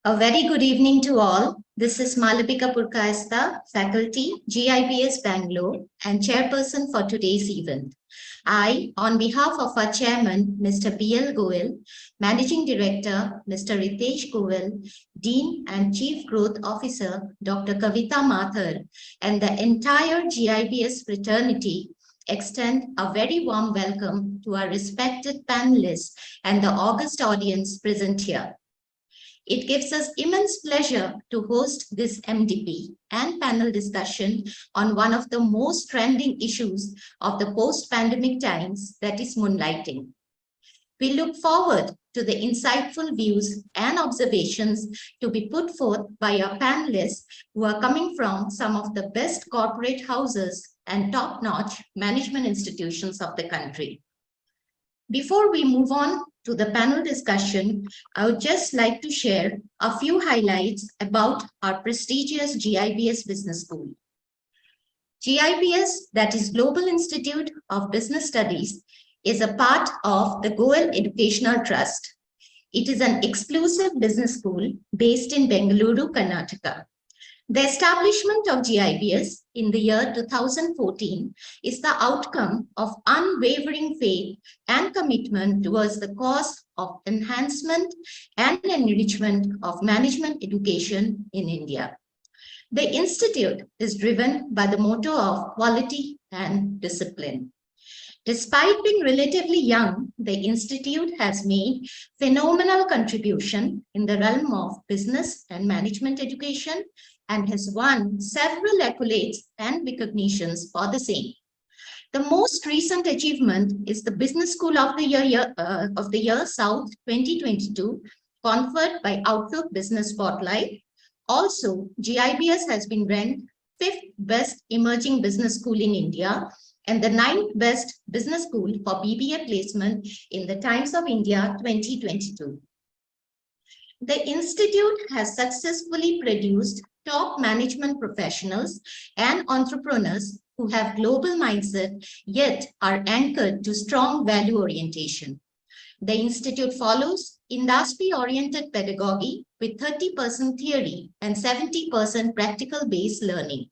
A very good evening to all. This is Malabika Purkaista, faculty, GIBS Bangalore, and chairperson for today's event. I, on behalf of our chairman, Mr. B.L. Goel, managing director, Mr. Ritesh Goel, dean and chief growth officer, Dr. Kavita Mathur, and the entire GIBS fraternity extend a very warm welcome to our respected panelists and the august audience present here. It gives us immense pleasure to host this MDP and panel discussion on one of the most trending issues of the post-pandemic times, that is moonlighting. We look forward to the insightful views and observations to be put forth by our panelists who are coming from some of the best corporate houses and top-notch management institutions of the country. Before we move on to the panel discussion, I would just like to share a few highlights about our prestigious GIBS Business School. GIBS, that is Global Institute of Business Studies, is a part of the Goel Educational Trust. It is an exclusive business school based in Bangalore, Karnataka. The establishment of GIBS in the year 2014 is the outcome of unwavering faith and commitment towards the cause of enhancement and enrichment of management education in India. The institute is driven by the motto of quality and discipline. Despite being relatively young, the institute has made phenomenal contribution in the realm of business and management education and has won several accolades and recognitions for the same. The most recent achievement is the Business School of the Year South 2022, conferred by Outlook Business Spotlight. Also, GIBS has been ranked 5th best emerging business school in India and the 9th best business school for BBA placement in the Times of India 2022. The institute has successfully produced top management professionals and entrepreneurs who have global mindset yet are anchored to strong value orientation. The institute follows industry-oriented pedagogy with 30% theory and 70% practical-based learning.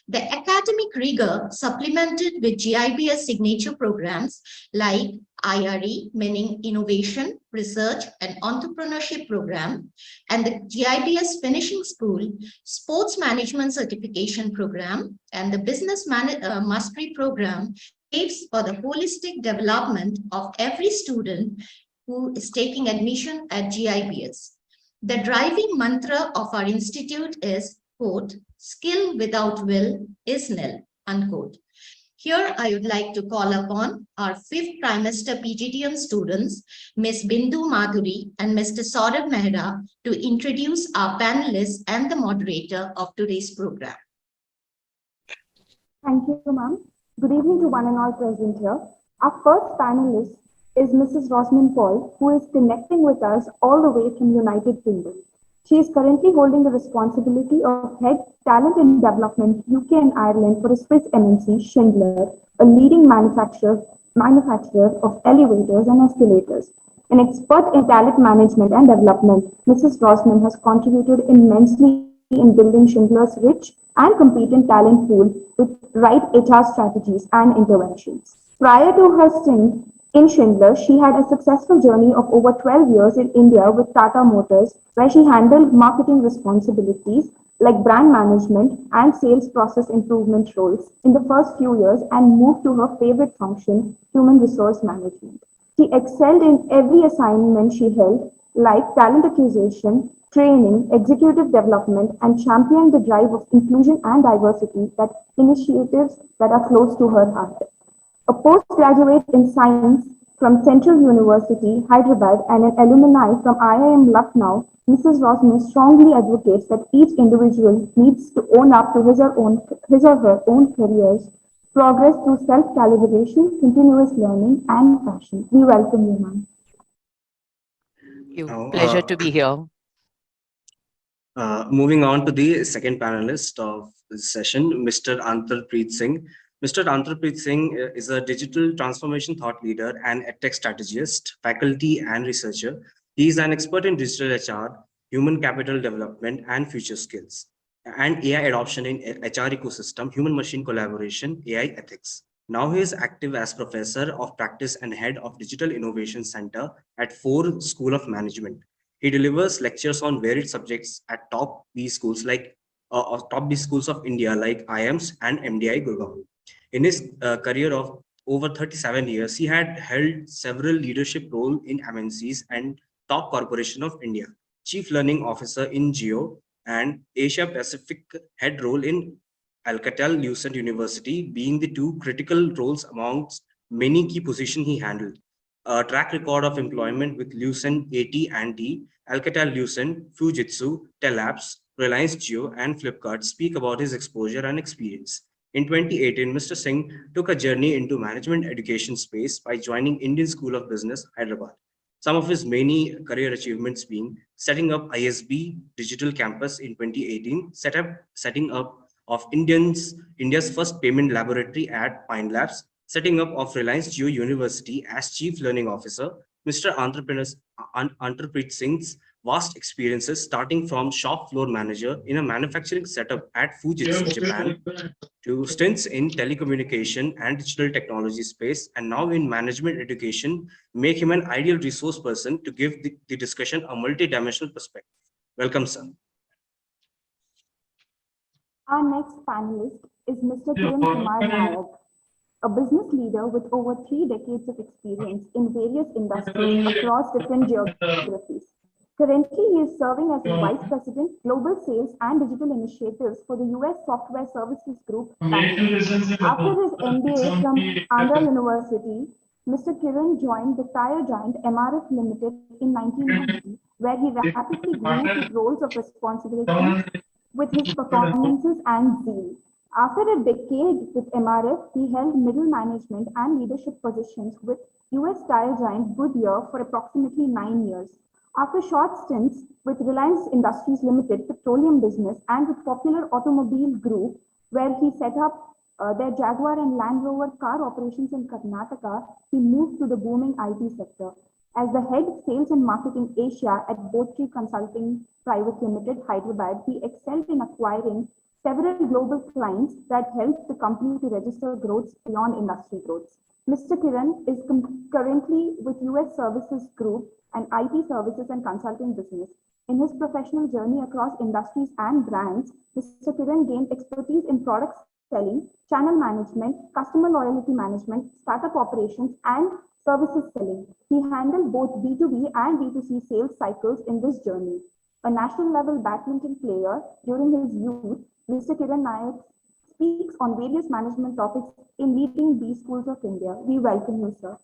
The academic rigor supplemented with GIBS signature programs like IRE, meaning Innovation, Research and Entrepreneurship Program, and the GIBS Finishing School Sports Management Certification Program and the Business Mastery Program aims for the holistic development of every student who is taking admission at GIBS. The driving mantra of our institute is, quote, skill without will is nil, unquote. Here, I would like to call upon our 5th trimester PGDM students, Ms. Bindu Madhuri and Mr. Saurabh Mehra, to introduce our panelists and the moderator of today's program. Thank you, ma'am. Good evening to one and all present here. Our first panelist is Mrs. Rosamund Paul, who is connecting with us all the way from United Kingdom. She is currently holding the responsibility of Head Talent and Development UK and Ireland for a Swiss MNC, Schindler, a leading manufacturer of elevators and escalators. An expert in talent management and development, Mrs. Rosamund has contributed immensely in building Schindler's rich and competent talent pool with right HR strategies and interventions. Prior to her stint in Schindler, she had a successful journey of over 12 years in India with Tata Motors, where she handled marketing responsibilities like brand management and sales process improvement roles in the first few years and moved to her favorite function, human resource management. She excelled in every assignment she held, like talent acquisition, training, executive development, and championed the drive of inclusion and diversity that initiatives that are close to her heart. A postgraduate in science from Central University, Hyderabad, and an alumni from IIM Lucknow, Mrs. Rosamund strongly advocates that each individual needs to own up to his or her own careers, progress through self-calibration, continuous learning, and passion. We welcome you, ma'am. Pleasure to be here. Moving on to the second panelist of this session, Mr. Antarpreet Singh. Mr. Antarpreet Singh is a digital transformation thought leader and EdTech strategist, faculty and researcher. He is an expert in digital HR, human capital development and future skills, and AI adoption in HR ecosystem, human-machine collaboration, AI ethics. Now he is active as professor of practice and head of Digital Innovation Center at Ford School of Management. He delivers lectures on varied subjects at top B schools top B schools of India like IIMS and MDI Gurgaon. In his career of over 37 years, he had held several leadership roles in MNCs and top corporation of India, Chief Learning Officer in Geo and Asia Pacific head role in Alcatel-Lucent University, being the two critical roles amongst many key positions he handled. A track record of employment with Lucent AT&T, Alcatel-Lucent, Fujitsu, Telabs, Reliance Jio, and Flipkart speak about his exposure and experience. In 2018, Mr. Singh took a journey into management education space by joining Indian School of Business, Hyderabad. Some of his many career achievements being setting up ISB Digital Campus in 2018, setting up of India's first payment laboratory at Pine Labs, setting up of Reliance Jio University as Chief Learning Officer. Mr. Antarpreet Singh's vast experiences starting from shop floor manager in a manufacturing setup at Fujitsu, Japan, to stints in telecommunication and digital technology space, and now in management education, make him an ideal resource person to give the discussion a multi-dimensional perspective. Welcome, sir. Our next panelist is Mr. Kiran Kumar Nayak, a business leader with over 3 decades of experience in various industries across different geographies. Currently, he is serving as the Vice President, Global Sales and Digital Initiatives for the US Software Services Group, Bangalore. After his MBA from Andhra University, Mr. Kiran joined the tire giant MRF Limited in 1990, where he rapidly grew to roles of responsibility with his performances and zeal. After a decade with MRF, he held middle management and leadership positions with US tire giant Goodyear for approximately 9 years. After short stints with Reliance Industries Limited petroleum business and with Popular Automobile Group, where he set up their Jaguar and Land Rover car operations in Karnataka, he moved to the booming IT sector. As the head sales and marketing Asia at Botree Consulting Private Limited, Hyderabad, he excelled in acquiring several global clients that helped the company to register growths beyond industry growths. Mr. Kiran is currently with US Services Group, an IT services and consulting business. In his professional journey across industries and brands, Mr. Kiran gained expertise in product selling, channel management, customer loyalty management, startup operations, and services selling. He handled both B2B and B2C sales cycles in this journey. A national level badminton player during his youth, Mr. Kiran Nayak speaks on various management topics in leading BSchools of India. We welcome you, sir.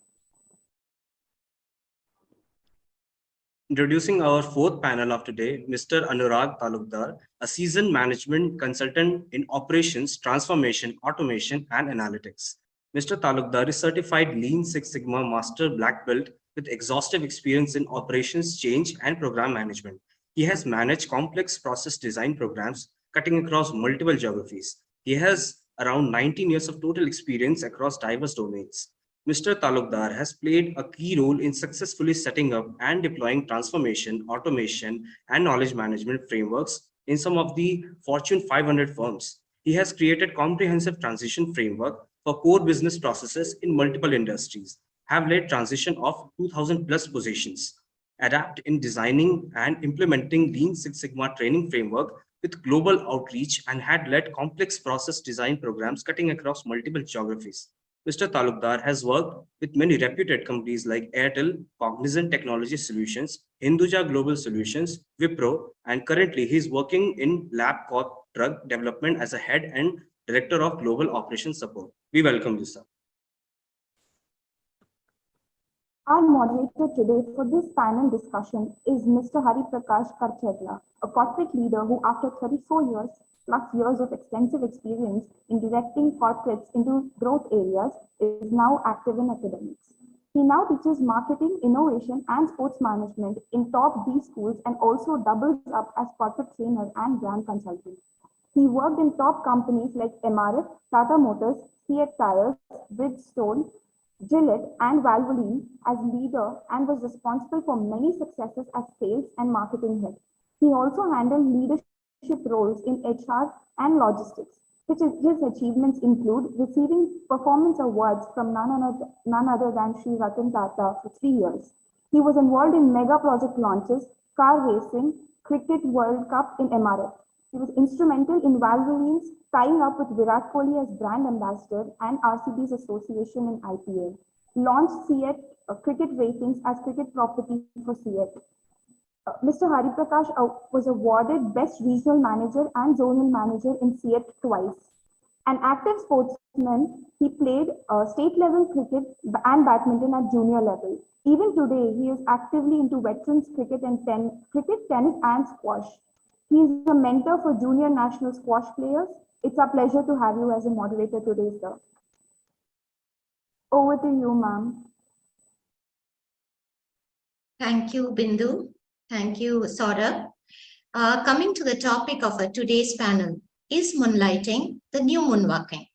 Introducing our fourth panel of today, Mr. Anurag Talukdar, a seasoned management consultant in operations, transformation, automation, and analytics. Mr. Talukdar is certified Lean Six Sigma Master Black Belt with exhaustive experience in operations, change, and program management. He has managed complex process design programs cutting across multiple geographies. He has around 19 years of total experience across diverse domains. Mr. Talukdar has played a key role in successfully setting up and deploying transformation, automation, and knowledge management frameworks in some of the Fortune 500 firms. He has created comprehensive transition framework for core business processes in multiple industries, have led transition of 2,000 plus positions, adapt in designing and implementing Lean Six Sigma training framework with global outreach, and had led complex process design programs cutting across multiple geographies. Mr. Talukdar has worked with many reputed companies like Airtel, Cognizant Technology Solutions, Hinduja Global Solutions, Wipro, and currently he is working in LabCorp Drug Development as a head and director of global operations support. We welcome you, sir. Our moderator today for this panel discussion is Mr. Hari Prakash Karchetla, a corporate leader who, after 34 years of extensive experience in directing corporates into growth areas, is now active in academics. He now teaches marketing, innovation, and sports management in top B schools and also doubles up as corporate trainer and brand consultant. He worked in top companies like MRF, Tata Motors, Fiat Tires, Bridgestone, Gillette, and Valvoline as leader and was responsible for many successes as sales and marketing head. He also handled leadership roles in HR and logistics. His achievements include receiving performance awards from none other than Sri Ratan Tata for 3 years. He was involved in mega project launches, car racing, Cricket World Cup in MRF. He was instrumental in Wolverines tying up with Virat Kohli as brand ambassador and RCB's association in IPL. Launched CET cricket ratings as cricket property for CET. Mr. Hari Prakash was awarded Best Regional Manager and Zonal Manager in CET twice. An active sportsman, he played state level cricket and badminton at junior level. Even today, he is actively into veterans cricket, tennis, and squash. He is a mentor for junior national squash players. It's a pleasure to have you as a moderator today, sir. Over to you, ma'am. Thank you, Bindu. Thank you, Saurabh. Coming to the topic of today's panel, is moonlighting the new moonwalking?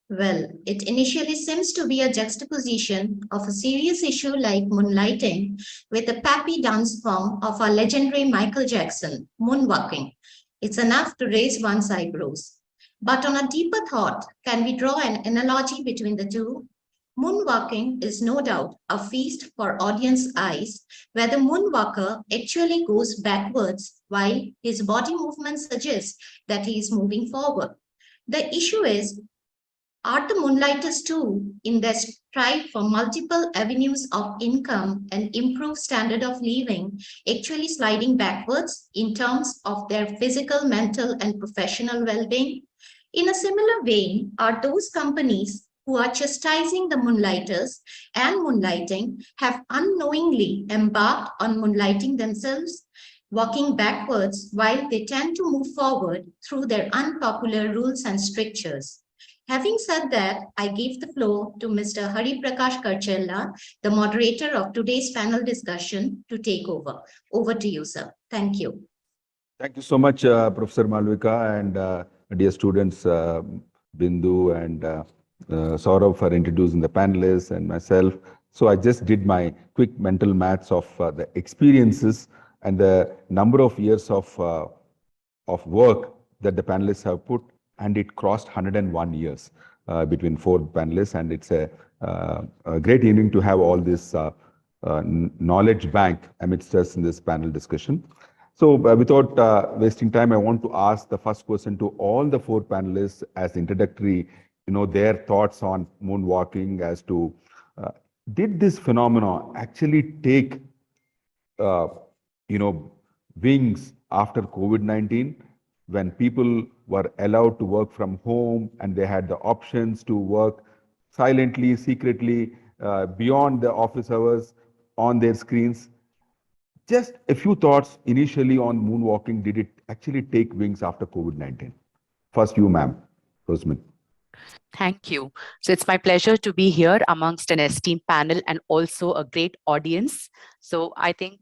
Well, it initially seems to be a juxtaposition of a serious issue like moonlighting with the peppy dance form of our legendary Michael Jackson, moonwalking. It's enough to raise one's eyebrows. But on a deeper thought, can we draw an analogy between the two? Moonwalking is no doubt a feast for audience eyes, where the moonwalker actually goes backwards while his body movement suggests that he is moving forward. The issue is, are the moonlighters too, in their strive for multiple avenues of income and improved standard of living, actually sliding backwards in terms of their physical, mental, and professional well-being? In a similar vein, are those companies who are chastising the moonlighters and moonlighting have unknowingly embarked on moonlighting themselves, walking backwards while they tend to move forward through their unpopular rules and strictures? Having said that, I give the floor to Mr. Hari Prakash Karchella, the moderator of today's panel discussion, to take over. Over to you, sir. Thank you. Thank you so much, Professor Malvika, and dear students, Bindu and Saurav for introducing the panelists and myself. So I just did my quick mental maths of the experiences and the number of years of work that the panelists have put, and it crossed 101 years between four panelists, and it's a great evening to have all this knowledge bank amidst us in this panel discussion. So without wasting time, I want to ask the first question to all the four panelists as introductory, their thoughts on moonwalking as to, did this phenomenon actually take, wings after COVID-19, when people were allowed to work from home and they had the options to work silently, secretly, beyond the office hours on their screens? Just a few thoughts initially on moonwalking. Did it actually take wings after COVID-19? First, you, ma'am, Roseman. Thank you. So it's my pleasure to be here amongst an esteemed panel and also a great audience. So I think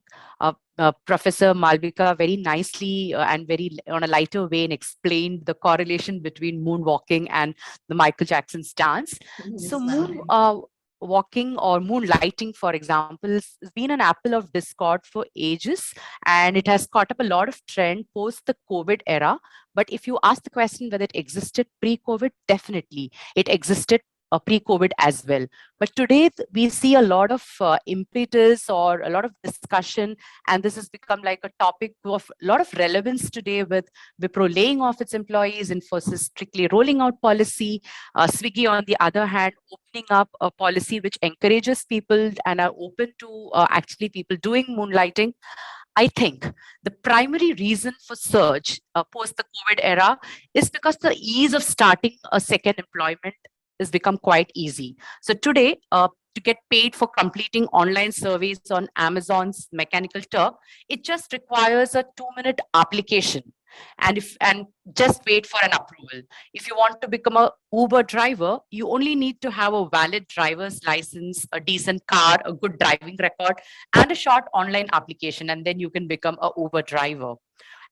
Professor Malvika very nicely and very on a lighter vein explained the correlation between moonwalking and the Michael Jackson's dance. So moonwalking or moonlighting, for example, has been an apple of discord for ages, and it has caught up a lot of trend post the COVID era. But if you ask the question whether it existed pre-COVID, definitely it existed pre-COVID as well. But today we see a lot of impetus or a lot of discussion, and this has become like a topic of a lot of relevance today, with Wipro laying off its employees, Infosys strictly rolling out policy, Swiggy on the other hand opening up a policy which encourages people and are open to actually people doing moonlighting. I think the primary reason for surge post the COVID era is because the ease of starting a second employment has become quite easy. So today, to get paid for completing online surveys on Amazon's Mechanical Turk, it just requires a 2-minute application. And just wait for an approval. If you want to become a Uber driver, you only need to have a valid driver's license, a decent car, a good driving record, and a short online application, and then you can become a Uber driver.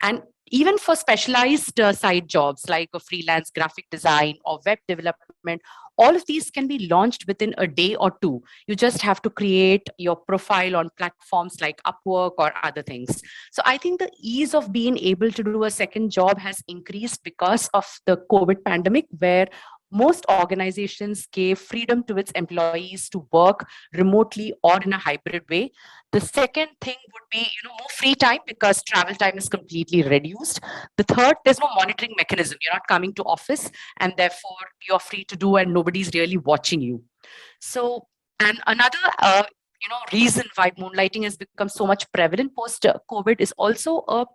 And even for specialized side jobs like a freelance graphic design or web development, all of these can be launched within a day or two. You just have to create your profile on platforms like Upwork or other things. So I think the ease of being able to do a second job has increased because of the COVID pandemic, where most organizations gave freedom to its employees to work remotely or in a hybrid way. The second thing would be, more free time because travel time is completely reduced. The third, there's no monitoring mechanism. You're not coming to office, and therefore you're free to do, and nobody's really watching you. So, and another, reason why moonlighting has become so much prevalent post COVID is also a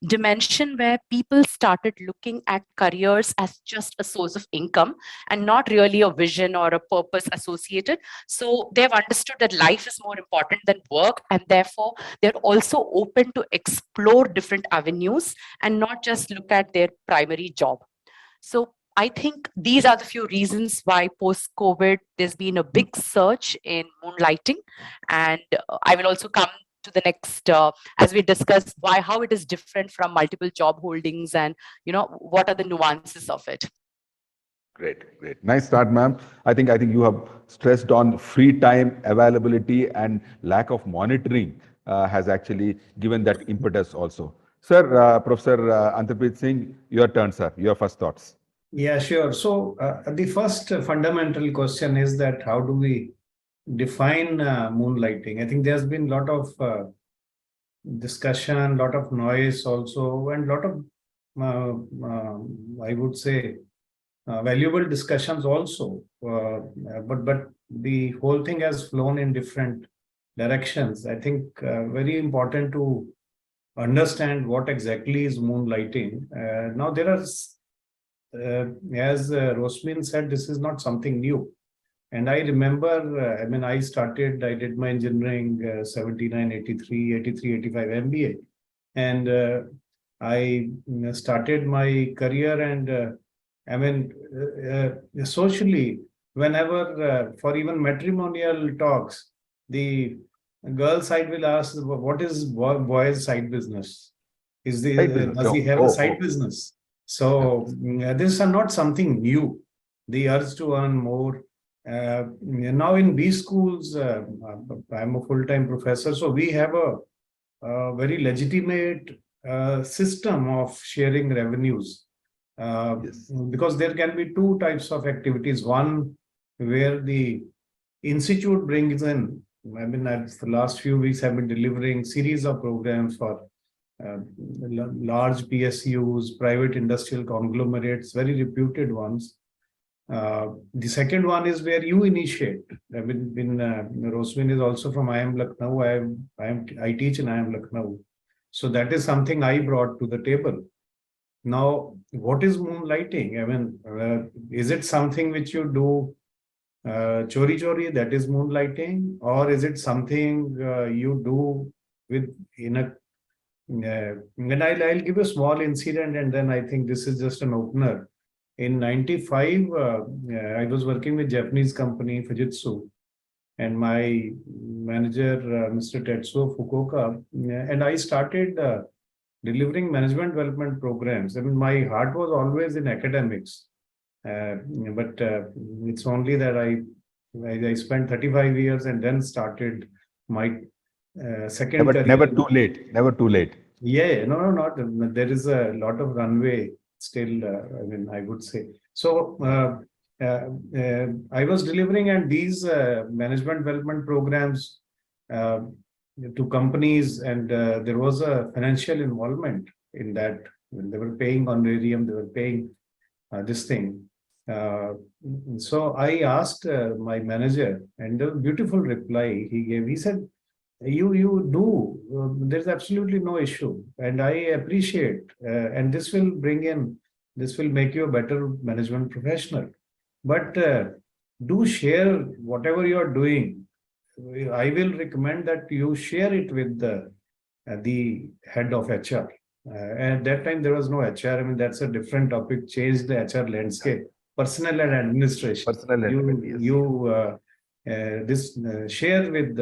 dimension where people started looking at careers as just a source of income and not really a vision or a purpose associated. So they've understood that life is more important than work, and therefore they're also open to explore different avenues and not just look at their primary job. So I think these are the few reasons why post-COVID, there's been a big surge in moonlighting. And I will also come to the next, as we discuss how it is different from multiple job holdings and, what are the nuances of it. Great, great. Nice start, ma'am. I think you have stressed on free time availability and lack of monitoring has actually given that impetus also. Sir, Professor Antarpreet Singh, your turn, sir. Your first thoughts. Yeah, sure. So the first fundamental question is that how do we define moonlighting? I think there's been a lot of discussion, a lot of noise also, and a lot of, I would say, valuable discussions also. But the whole thing has flown in different directions. I think very important to understand what exactly is moonlighting. Now there are as Rosmin said, this is not something new. And I remember, I did my engineering 79, 83, 85 MBA. And I started my career and socially, whenever for even matrimonial talks, the girl side will ask, what is boy's side business? Does he have a side business? So these are not something new. The urge to earn more. Now in B schools, I'm a full-time professor, so we have a very legitimate system of sharing revenues. Yes. Because there can be two types of activities. One where the institute brings in, the last few weeks I've been delivering series of programs for large PSUs, private industrial conglomerates, very reputed ones. The second one is where you initiate. Rosmin is also from IIM Lucknow. I teach in IIM Lucknow. So that is something I brought to the table. Now, what is moonlighting? Is it something which you do chori, that is moonlighting? Or is it something you do and I'll give a small incident, and then I think this is just an opener. In 95, I was working with Japanese company Fujitsu, and my manager, Mr. Tetsuo Fukuoka, and I started delivering management development programs. My heart was always in academics, but it's only that I spent 35 years and then started my second career. Never too late. Never too late. Yeah, no, not. There is a lot of runway still. I would say. So I was delivering and these management development programs to companies, and there was a financial involvement in that. When they were paying honorarium, they were paying this thing. So I asked my manager, and the beautiful reply he gave. He said, you do, there's absolutely no issue, and I appreciate, and this will make you a better management professional, but do share whatever you are doing. I will recommend that you share it with the head of HR. At that time there was no HR. That's a different topic, changed the HR landscape. personnel and administration. Personal element, yes. Share with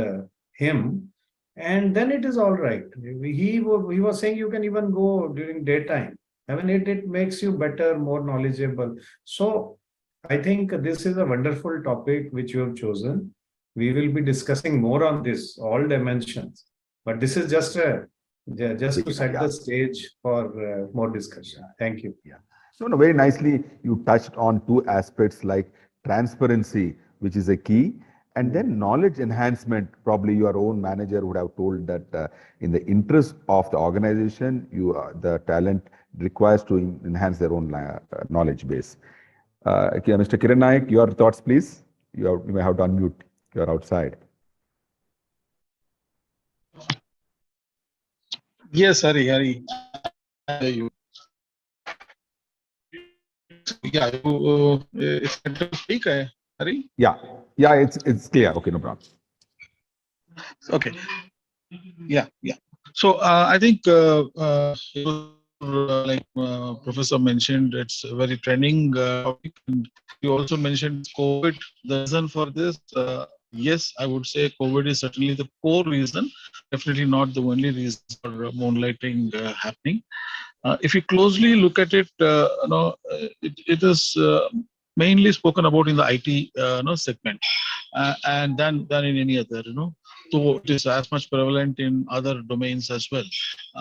him, and then it is all right. He was saying you can even go during daytime. I mean, it makes you better, more knowledgeable. So I think this is a wonderful topic which you have chosen. We will be discussing more on this, all dimensions. But this is just to set the stage for more discussion. Thank you. Yeah. So, no, very nicely, you touched on two aspects like transparency, which is a key, and then knowledge enhancement. Probably your own manager would have told that in the interest of the organization, the talent requires to enhance their own knowledge base. Okay, Mr. Kiran Naik, your thoughts, please. You may have to unmute. You're outside. Yes, Hari. You. Yeah, it's better to speak, Hari. Yeah, it's clear. Okay, no problem. Okay. Yeah. So I think like Professor mentioned, it's a very trending topic. And you also mentioned COVID. The reason for this, yes, I would say COVID is certainly the core reason. Definitely not the only reason for moonlighting happening. If you closely look at it, it is mainly spoken about in the IT segment, and then in any other, so it is as much prevalent in other domains as well.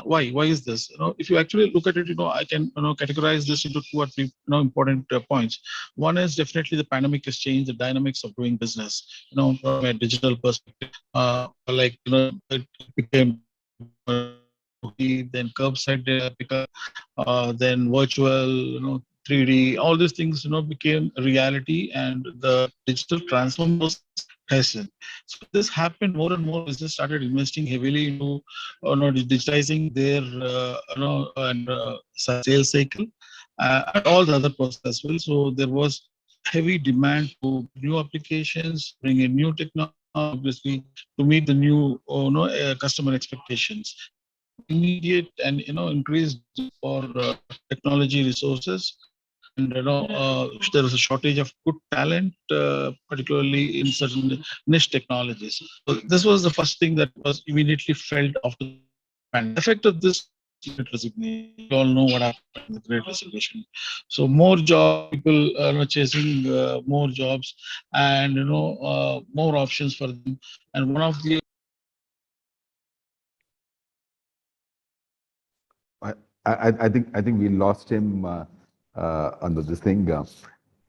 Why is this? If you actually look at it, I can categorize this into two or three important points. One is definitely the pandemic has changed the dynamics of doing business. From a digital perspective, it became then curbside pickup, then virtual, 3D, all these things, became reality, and the digital transformation was hastened. So this happened more and more. Business started investing heavily into, digitizing their, sales cycle, and all the other process as well. So there was heavy demand to new applications, bring in new technology, obviously, to meet the new, customer expectations. Immediate and increased for technology resources, and there was a shortage of good talent, particularly in certain niche technologies. So this was the first thing that was immediately felt after the pandemic. The effect of this Great Resignation. You all know what happened in the Great Resignation. So more job people chasing more jobs, and more options for them. And one of the I think we lost him on this thing.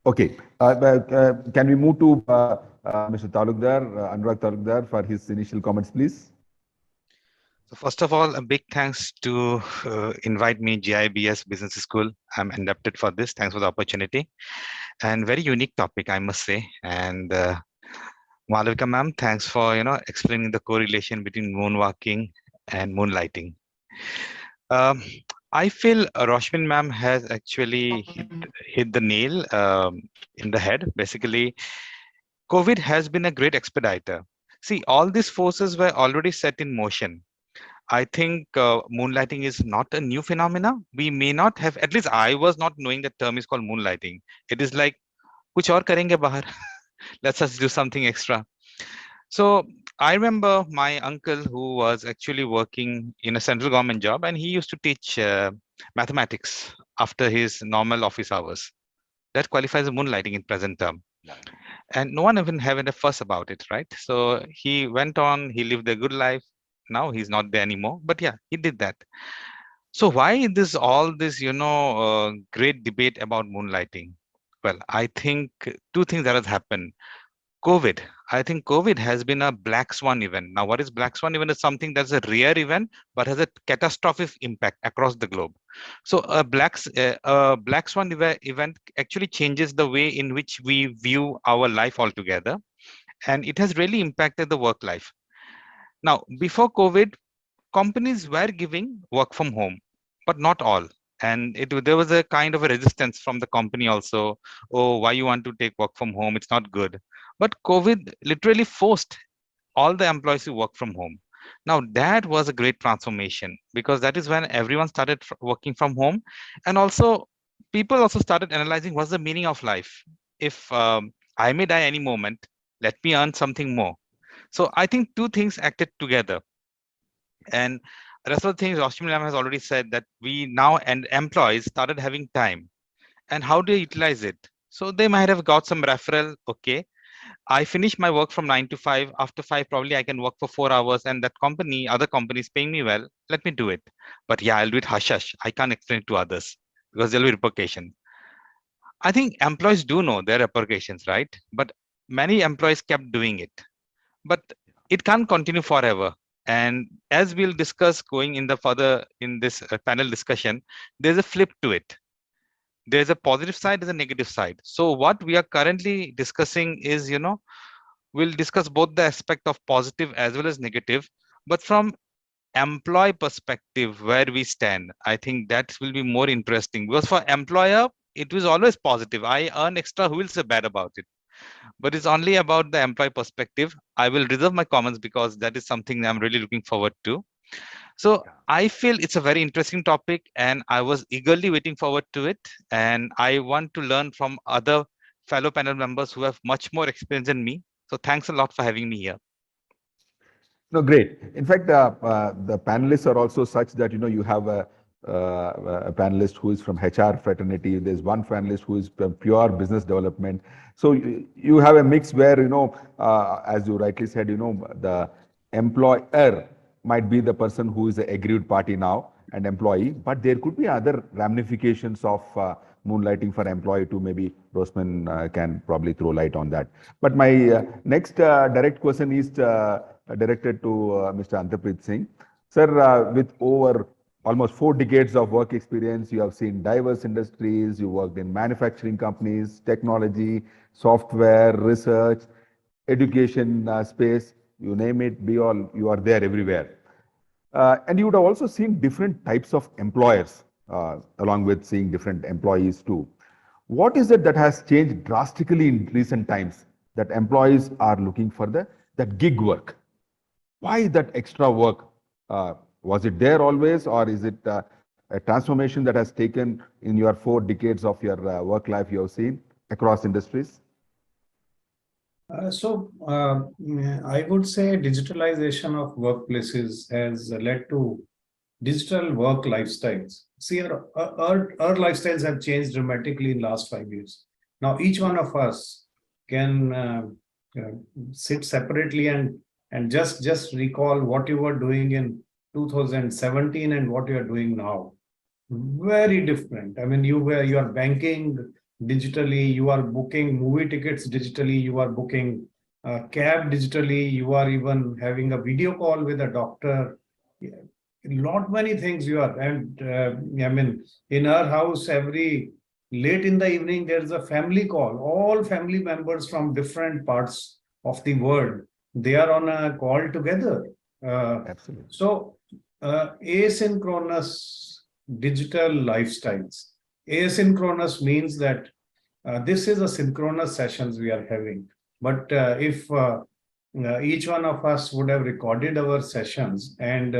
Okay, can we move to Mr. Talukdar, Anurag Talukdar, for his initial comments, please? So first of all, a big thanks to invite me GIBS Business School. I'm indebted for this. Thanks for the opportunity, and very unique topic, I must say. And Malavika ma'am, thanks for explaining the correlation between moonwalking and moonlighting. I feel Roshmin ma'am has actually hit the nail in the head. Basically, COVID has been a great expediter. See, all these forces were already set in motion. I think moonlighting is not a new phenomena. We may not have, at least I was not knowing the term is called moonlighting. It is like, kuch aur karenge bahar. Let's just do something extra. So I remember my uncle who was actually working in a central government job, and he used to teach mathematics after his normal office hours. That qualifies as moonlighting in present term. And no one even having a fuss about it, right? So he went on, he lived a good life. Now he's not there anymore, but yeah, he did that. So why all this, great debate about moonlighting? Well, I think two things that has happened. COVID. I think COVID has been a black swan event. Now, what is black swan event? Is something that's a rare event, but has a catastrophic impact across the globe. So a black swan event actually changes the way in which we view our life altogether. And it has really impacted the work life. Now, before COVID, companies were giving work from home, but not all. And there was a kind of a resistance from the company also. Oh, why you want to take work from home? It's not good. But COVID literally forced all the employees to work from home. Now that was a great transformation, because that is when everyone started working from home. And also people also started analyzing what's the meaning of life. If I may die any moment, let me earn something more. So I think two things acted together. And the rest of the things Roshni Ma'am has already said, that we now and employees started having time. And how do you utilize it? So they might have got some referral. Okay, I finish my work from 9 to 5. After 5, probably I can work for 4 hours, and that company, other company is paying me well. Let me do it. But yeah, I'll do it hush hush. I can't explain it to others because there'll be repercussion. I think employees do know their repercussions, right? But many employees kept doing it. But it can't continue forever. And as we'll discuss going in the further in this panel discussion, there's a flip to it. There's a positive side, there's a negative side. So what we are currently discussing is, we'll discuss both the aspect of positive as well as negative, but from employee perspective, where we stand, I think that will be more interesting, because for employer, it was always positive. I earn extra, who will say bad about it? But it's only about the employee perspective. I will reserve my comments because that is something I'm really looking forward to. So I feel it's a very interesting topic, and I was eagerly waiting forward to it. And I want to learn from other fellow panel members who have much more experience than me. So thanks a lot for having me here. No, great. In fact, the panelists are also such that, you have a panelist who is from HR fraternity. There's one panelist who is from pure business development. So you have a mix where, as you rightly said, the employer might be the person who is the aggrieved party now and employee, but there could be other ramifications of moonlighting for employee too. Maybe Rosman can probably throw light on that. But my next direct question is directed to Mr. Antarpreet Singh. Sir, with over almost 4 decades of work experience, you have seen diverse industries, you worked in manufacturing companies, technology, software, research, education space, you name it, you are there everywhere. And you would have also seen different types of employers, along with seeing different employees too. What is it that has changed drastically in recent times that employees are looking for that gig work? Why that extra work? Was it there always, or is it a transformation that has taken in your 4 decades of your work life you have seen across industries? I would say digitalization of workplaces has led to digital work lifestyles. See, our lifestyles have changed dramatically in last 5 years. Now, each one of us can sit separately and just recall what you were doing in 2017 and what you are doing now. Very different. I mean, you are banking digitally, you are booking movie tickets digitally, you are booking a cab digitally, you are even having a video call with a doctor. Lot many things you are. And I mean, in our house, every late in the evening, there's a family call. All family members from different parts of the world, they are on a call together. Absolutely. So asynchronous digital lifestyles. Asynchronous means that this is a synchronous sessions we are having. But if each one of us would have recorded our sessions, and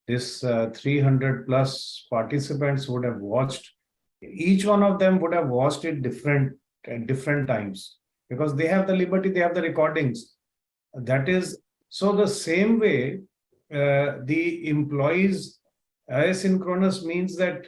this 300 plus participants would have watched, each one of them would have watched it at different times, because they have the liberty, they have the recordings. That is, so the same way, the employees, asynchronous means that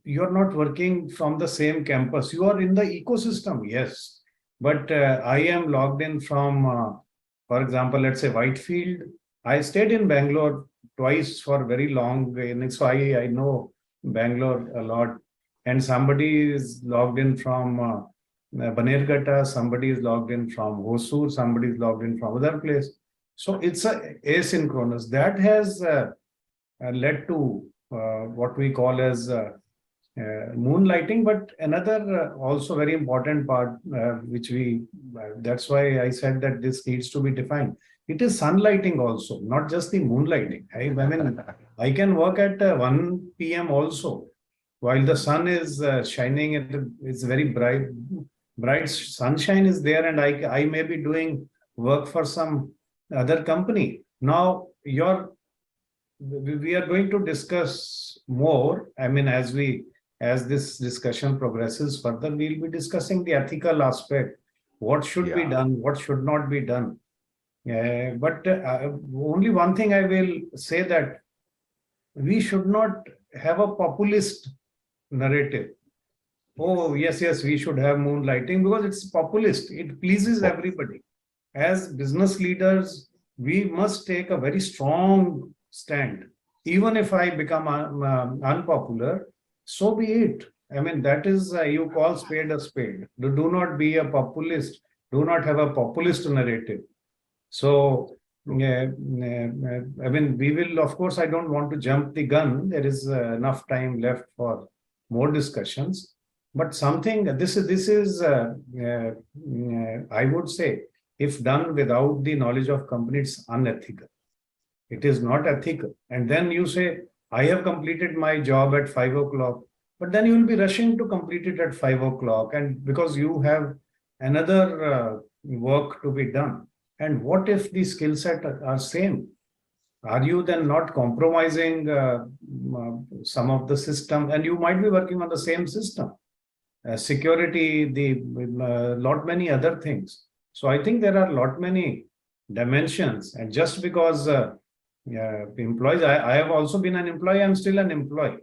you're not working from the same campus. You are in the ecosystem, yes. But I am logged in from, for example, let's say Whitefield. I stayed in Bangalore twice for very long, and so I know Bangalore a lot. And somebody is logged in from Banerghatta, somebody is logged in from Hosur, somebody is logged in from other place. So it's a asynchronous. That has led to what we call as moonlighting. But another also very important part, which that's why I said that this needs to be defined. It is sunlighting also, not just the moonlighting. I mean, I can work at 1 p.m. also, while the sun is shining. It's very bright sunshine is there, and I may be doing work for some other company. Now, we are going to discuss more, I mean, as we as this discussion progresses further, we'll be discussing the ethical aspect, what should be done, what should not be done. But only one thing I will say, that we should not have a populist narrative. Oh, yes, we should have moonlighting, because it's populist. It pleases everybody. As business leaders, we must take a very strong stand. Even if I become unpopular, so be it. I mean, that is, you call spade a spade. Do not be a populist. Do not have a populist narrative. So, I mean, we will, of course, I don't want to jump the gun. There is enough time left for more discussions. But something, this is I would say, if done without the knowledge of company, it's unethical. It is not ethical. And then you say, I have completed my job at 5 o'clock, but then you will be rushing to complete it at 5 o'clock, and because you have another work to be done. And what if the skill set are same? Are you then not compromising some of the system? And you might be working on the same system, security, the lot many other things. So I think there are lot many dimensions. And just because employees, I have also been an employee, I'm still an employee.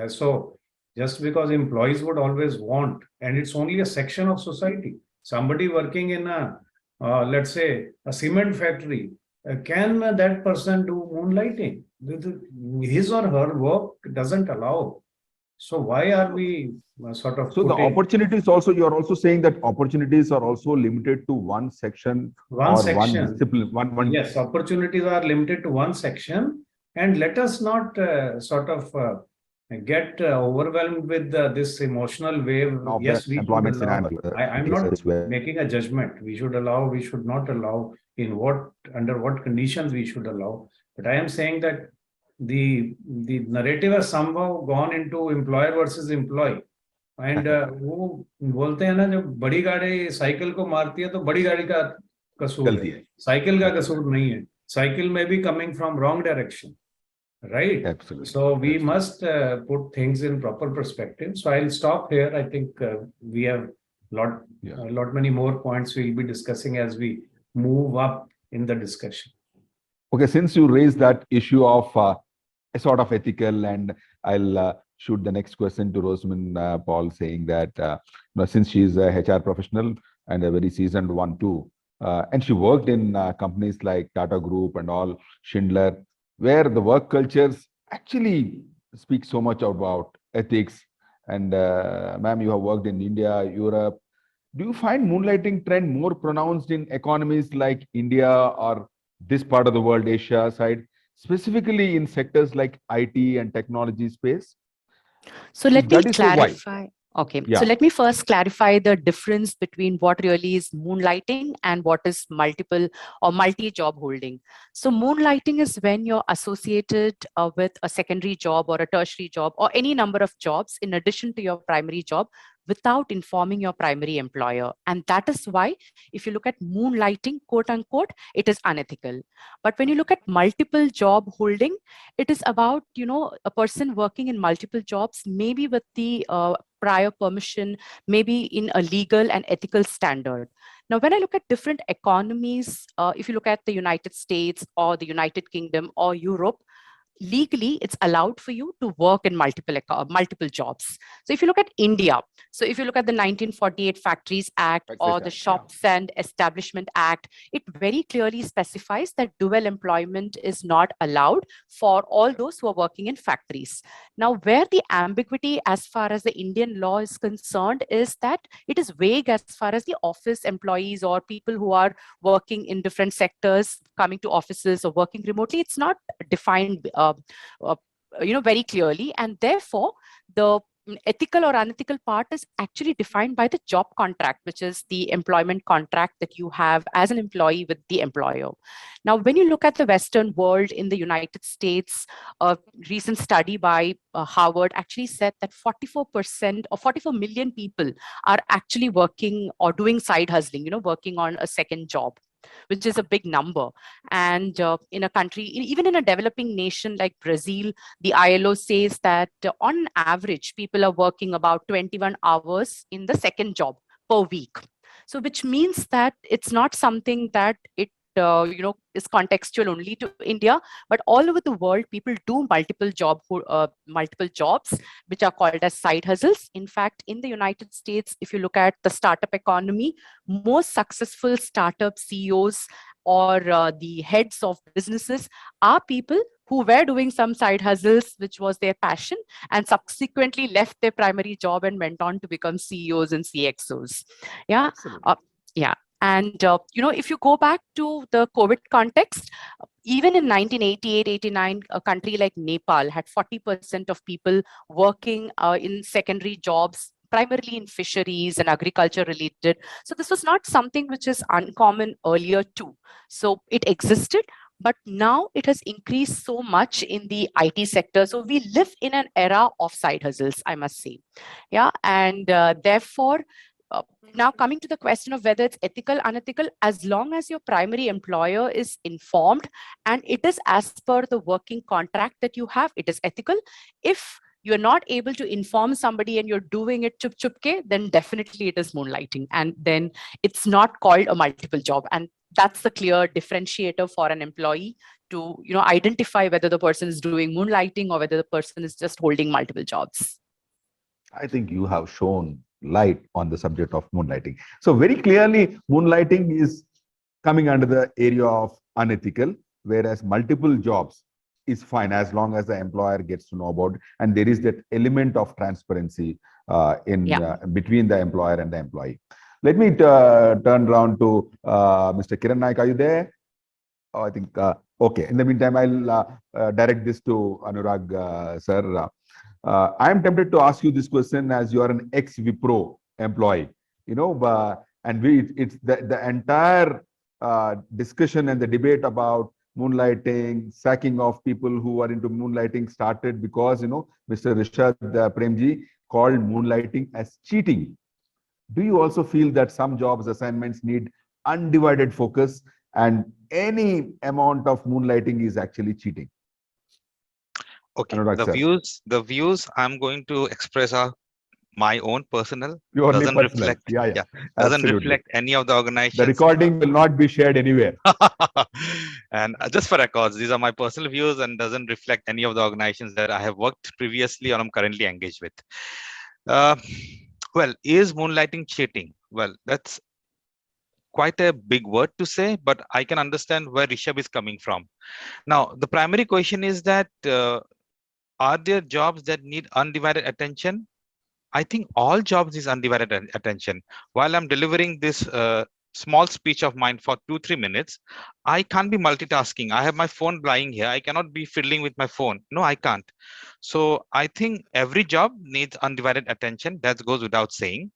So just because employees would always want, and it's only a section of society. Somebody working in a let's say a cement factory, can that person do moonlighting? His or her work doesn't allow. So why are we sort of the opportunities also, you are also saying that opportunities are also limited to one section one discipline. Yes, opportunities are limited to one section, and let us not sort of get overwhelmed with this emotional wave. Yes, we employment allow. I'm not making a judgment. We should allow, we should not allow, under what conditions we should allow. But I am saying that the narrative has somehow gone into employer versus employee. And वो बोलते हैं ना, जब बड़ी गाड़ी cycle को मारती है तो बड़ी गाड़ी का कसूर है, साइकिल का कसूर नहीं है. Cycle may be coming from wrong direction. Right. Absolutely. So we must put things in proper perspective. So I'll stop here. I think we have a lot many more points we'll be discussing as we move up in the discussion. Okay, since you raised that issue of a sort of ethical, and I'll shoot the next question to Rosamund Paul, saying that since she's a HR professional and a very seasoned one too, and she worked in companies like Tata Group and all, Schindler, where the work cultures actually speak so much about ethics. And ma'am, you have worked in India, Europe. Do you find moonlighting trend more pronounced in economies like India or this part of the world, Asia side, specifically in sectors like IT and technology space? So let me clarify. Okay, so let me first clarify the difference between what really is moonlighting and what is multiple or multi-job holding. So moonlighting is when you're associated with a secondary job or a tertiary job or any number of jobs in addition to your primary job without informing your primary employer. And that is why, if you look at moonlighting, quote unquote, it is unethical. But when you look at multiple job holding, it is about, a person working in multiple jobs, maybe with the prior permission, maybe in a legal and ethical standard. Now, when I look at different economies, if you look at the United States or the United Kingdom or Europe, legally it's allowed for you to work in multiple jobs. So if you look at India, so if you look at the 1948 Factories Act or the Shops and Establishment Act, it very clearly specifies that dual employment is not allowed for all those who are working in factories. Now, where the ambiguity as far as the Indian law is concerned is that it is vague as far as the office employees or people who are working in different sectors, coming to offices or working remotely. It's not defined very clearly, and therefore the ethical or unethical part is actually defined by the job contract, which is the employment contract that you have as an employee with the employer. Now, when you look at the Western world, in the United States, a recent study by Harvard actually said that 44% or 44 million people are actually working or doing side hustling, working on a second job. which is a big number. And in a country, even in a developing nation like Brazil, the ILO says that on average, people are working about 21 hours in the second job per week. So which means that it's not something that it is contextual only to India, but all over the world, people do multiple jobs, which are called as side hustles. In fact, in the United States, if you look at the startup economy, most successful startup CEOs or the heads of businesses are people who were doing some side hustles, which was their passion, and subsequently left their primary job and went on to become CEOs and CXOs. Yeah. Yeah. And, if you go back to the COVID context, even in 1988-89, a country like Nepal had 40% of people working in secondary jobs, primarily in fisheries and agriculture related. So this was not something which is uncommon earlier too. So it existed, but now it has increased so much in the IT sector. So we live in an era of side hustles, I must say. Yeah, and therefore, now coming to the question of whether it's ethical, unethical, as long as your primary employer is informed and it is as per the working contract that you have, it is ethical. If you're not able to inform somebody and you're doing it chup chupke, then definitely it is moonlighting. And then it's not called a multiple job. And that's the clear differentiator for an employee to identify whether the person is doing moonlighting or whether the person is just holding multiple jobs. I think you have shown light on the subject of moonlighting. So very clearly, moonlighting is coming under the area of unethical, whereas multiple jobs is fine as long as the employer gets to know about it, and there is that element of transparency between the employer and the employee. Let me turn around to Mr. Kiran Naik. Are you there? Oh, I think, okay. In the meantime, I'll direct this to Anurag, sir. I am tempted to ask you this question as you are an ex-Wipro employee, and it's the entire discussion and the debate about moonlighting, sacking of people who are into moonlighting started because, Mr. Rishad Premji called moonlighting as cheating. Do you also feel that some jobs assignments need undivided focus and any amount of moonlighting is actually cheating? Okay, Anurag, the views I'm going to express are my own personal. Purely doesn't personal. reflect Doesn't Absolutely. Reflect any of the organizations. The recording will not be shared anywhere. And just for records, these are my personal views and doesn't reflect any of the organizations that I have worked previously or I'm currently engaged with. Well, is moonlighting cheating? Well, that's quite a big word to say, but I can understand where Rishabh is coming from. Now, the primary question is that are there jobs that need undivided attention? I think all jobs is undivided attention. While I'm delivering this small speech of mine for 2-3 minutes, I can't be multitasking. I have my phone lying here. I cannot be fiddling with my phone. No, I can't. So I think every job needs undivided attention. That goes without saying.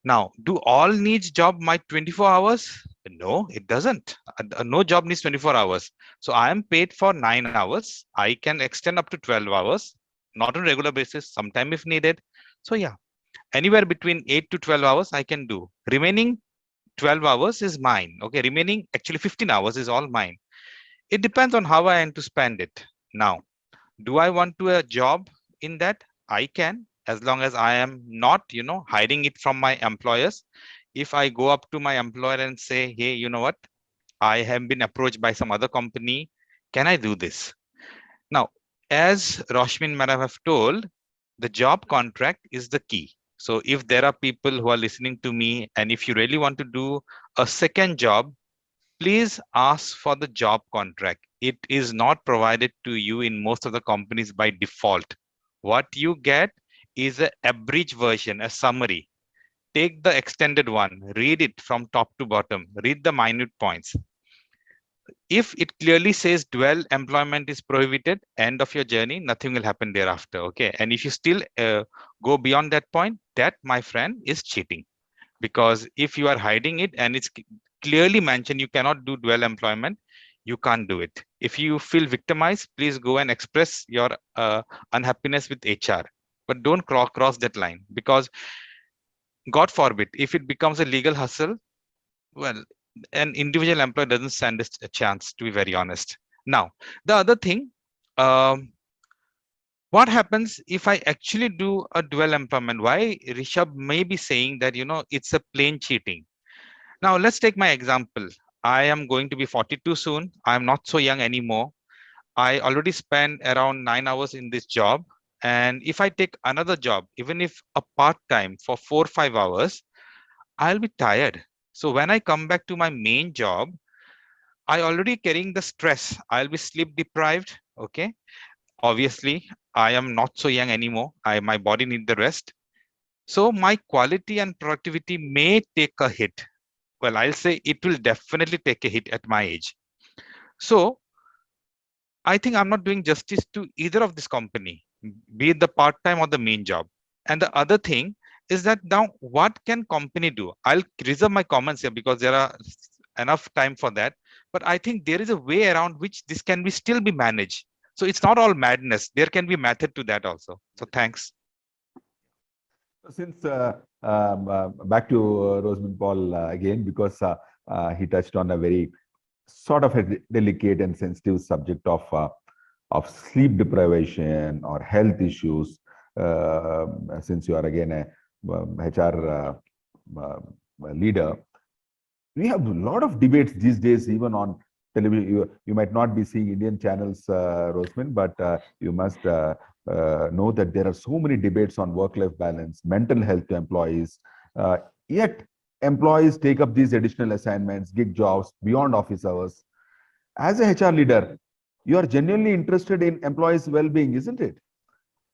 Now, do all needs job my 24 hours? No, it doesn't. No job needs 24 hours. So I am paid for 9 hours. I can extend up to 12 hours, not on a regular basis, sometime if needed. So yeah, anywhere between 8 to 12 hours I can do. Remaining 12 hours is mine. Okay, remaining actually 15 hours is all mine. It depends on how I want to spend it. Now, do I want to a job in that? I can, as long as I am not, hiding it from my employers. If I go up to my employer and say, hey, you know what? I have been approached by some other company. Can I do this? Now, as Roshmin Madam have told, the job contract is the key. So if there are people who are listening to me, and if you really want to do a second job, please ask for the job contract. It is not provided to you in most of the companies by default. What you get is an abridged version, a summary. Take the extended one, read it from top to bottom, read the minute points. If it clearly says dual employment is prohibited, end of your journey, nothing will happen thereafter. Okay. And if you still go beyond that point, that, my friend, is cheating. Because if you are hiding it and it's clearly mentioned you cannot do dual employment, you can't do it. If you feel victimized, please go and express your unhappiness with HR. But don't cross that line, because God forbid, if it becomes a legal hustle, well, an individual employee doesn't stand a chance, to be very honest. Now, the other thing, what happens if I actually do a dual employment? Why Rishabh may be saying that, it's a plain cheating. Now, let's take my example. I am going to be 42 soon. I'm not so young anymore. I already spent around 9 hours in this job. And if I take another job, even if a part-time for 4 or 5 hours, I'll be tired. So when I come back to my main job, I already carrying the stress. I'll be sleep deprived. Okay. Obviously, I am not so young anymore. My body need the rest. So my quality and productivity may take a hit. Well, I'll say it will definitely take a hit at my age. So I think I'm not doing justice to either of this company, be it the part-time or the main job. And the other thing is that now what can company do? I'll reserve my comments here because there are enough time for that. But I think there is a way around which this can be still be managed. So it's not all madness. There can be a method to that also. So thanks. Since back to Rosamund Paul again, because he touched on a very sort of a delicate and sensitive subject of sleep deprivation or health issues. Since you are again a HR leader, we have a lot of debates these days, even on television. You might not be seeing Indian channels, Rosamund, but you must know that there are so many debates on work-life balance, mental health to employees. Yet employees take up these additional assignments, gig jobs beyond office hours. As a HR leader, you are genuinely interested in employees' well-being, isn't it?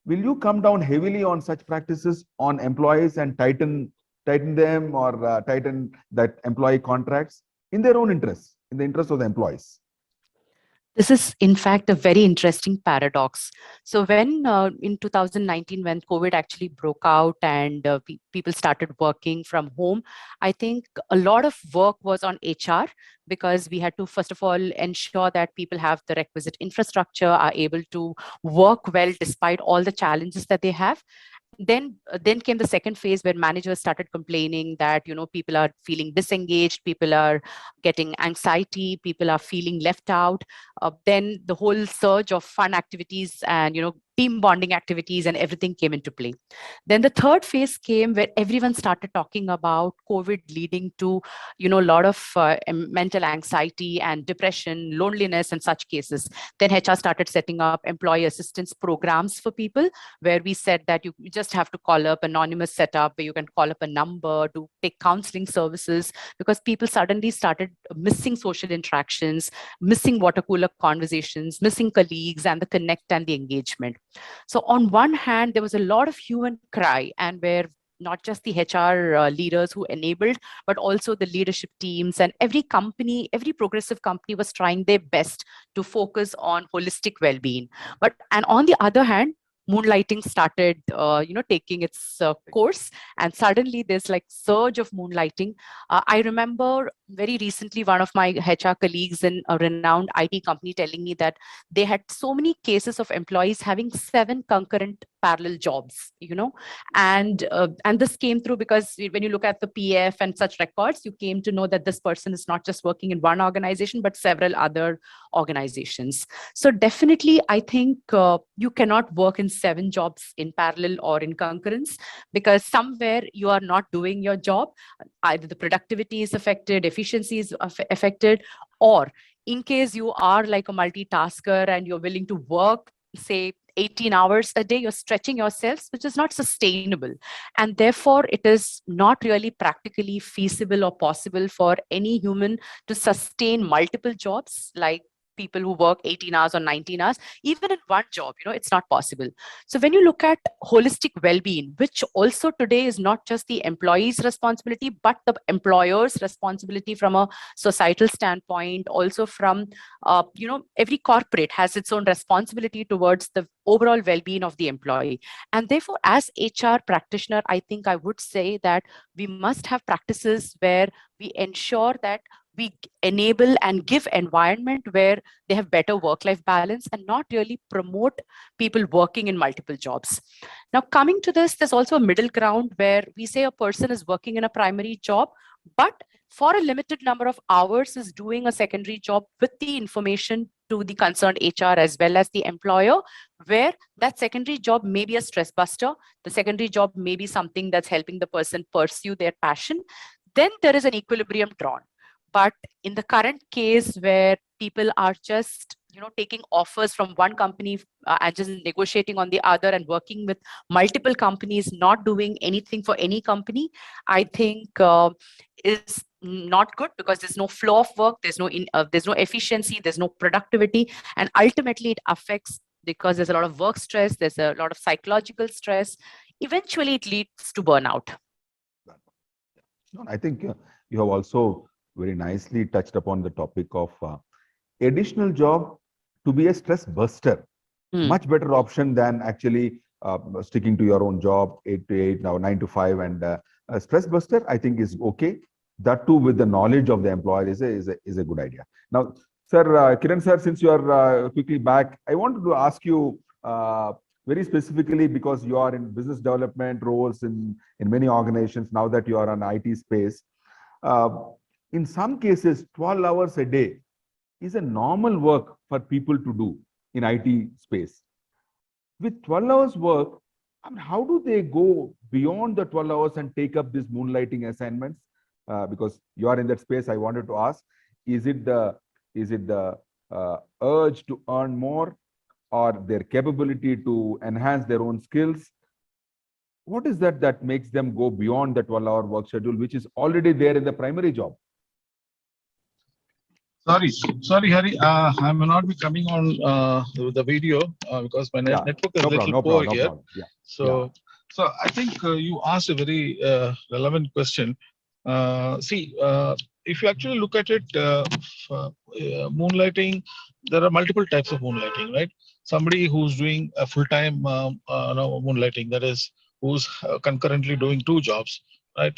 Will you come down heavily on such practices on employees and tighten them or tighten that employee contracts in their own interests, in the interest of the employees? This is, in fact, a very interesting paradox. So when in 2019, when COVID actually broke out and people started working from home, I think a lot of work was on HR, because we had to, first of all, ensure that people have the requisite infrastructure, are able to work well despite all the challenges that they have. Then came the second phase where managers started complaining that people are feeling disengaged, people are getting anxiety, people are feeling left out. Then the whole surge of fun activities and team bonding activities and everything came into play. Then the third phase came where everyone started talking about COVID leading to a lot of mental anxiety and depression, loneliness and such cases. Then HR started setting up employee assistance programs for people, where we said that you just have to call up anonymous setup where you can call up a number to take counseling services, because people suddenly started missing social interactions, missing water cooler conversations, missing colleagues and the connect and the engagement. So on one hand, there was a lot of hue and cry, and where not just the HR leaders who enabled, but also the leadership teams and every company, every progressive company was trying their best to focus on holistic well-being. And on the other hand, moonlighting started taking its course, and suddenly there's like surge of moonlighting. I remember very recently one of my HR colleagues in a renowned IT company telling me that they had so many cases of employees having 7 concurrent parallel jobs, and this came through because when you look at the PF and such records, you came to know that this person is not just working in one organization but several other organizations. So definitely, I think you cannot work in 7 jobs in parallel or in concurrence, because somewhere you are not doing your job. Either the productivity is affected, efficiency is affected, or in case you are like a multitasker and you're willing to work, say 18 hours a day, you're stretching yourselves, which is not sustainable. And therefore, it is not really practically feasible or possible for any human to sustain multiple jobs, like people who work 18 hours or 19 hours, even in one job, it's not possible. So when you look at holistic well-being, which also today is not just the employee's responsibility, but the employer's responsibility from a societal standpoint, also from, every corporate has its own responsibility towards the overall well-being of the employee. And therefore, as HR practitioner, I think I would say that we must have practices where we ensure that we enable and give environment where they have better work-life balance and not really promote people working in multiple jobs. Now, coming to this, there's also a middle ground where we say a person is working in a primary job, but for a limited number of hours is doing a secondary job with the information to the concerned HR as well as the employer, where that secondary job may be a stress buster, the secondary job may be something that's helping the person pursue their passion, then there is an equilibrium drawn. But in the current case where people are just taking offers from one company and just negotiating on the other and working with multiple companies, not doing anything for any company, I think is not good, because there's no flow of work, there's no efficiency, there's no productivity, and ultimately it affects, because there's a lot of work stress, there's a lot of psychological stress. Eventually it leads to burnout. I think you have also very nicely touched upon the topic of additional job to be a stress buster. Much better option than actually sticking to your own job, 8 to 8, now 9 to 5, and a stress buster, I think, is okay. That too, with the knowledge of the employer, is a good idea. Now, sir, Kiran sir, since you are quickly back, I wanted to ask you very specifically, because you are in business development roles in many organizations now that you are on IT space. In some cases, 12 hours a day is a normal work for people to do in IT space. With 12 hours work, I mean, how do they go beyond the 12 hours and take up these moonlighting assignments? Because you are in that space, I wanted to ask, is it the urge to earn more, or their capability to enhance their own skills? What is that makes them go beyond the 12-hour work schedule, which is already there in the primary job? Sorry, Hari. I may not be coming on the video because my network is a little poor here. Yeah. So I think you asked a very relevant question. If you actually look at it, moonlighting, there are multiple types of moonlighting, right? Somebody who's doing a full-time moonlighting, that is, who's concurrently doing 2 jobs, right?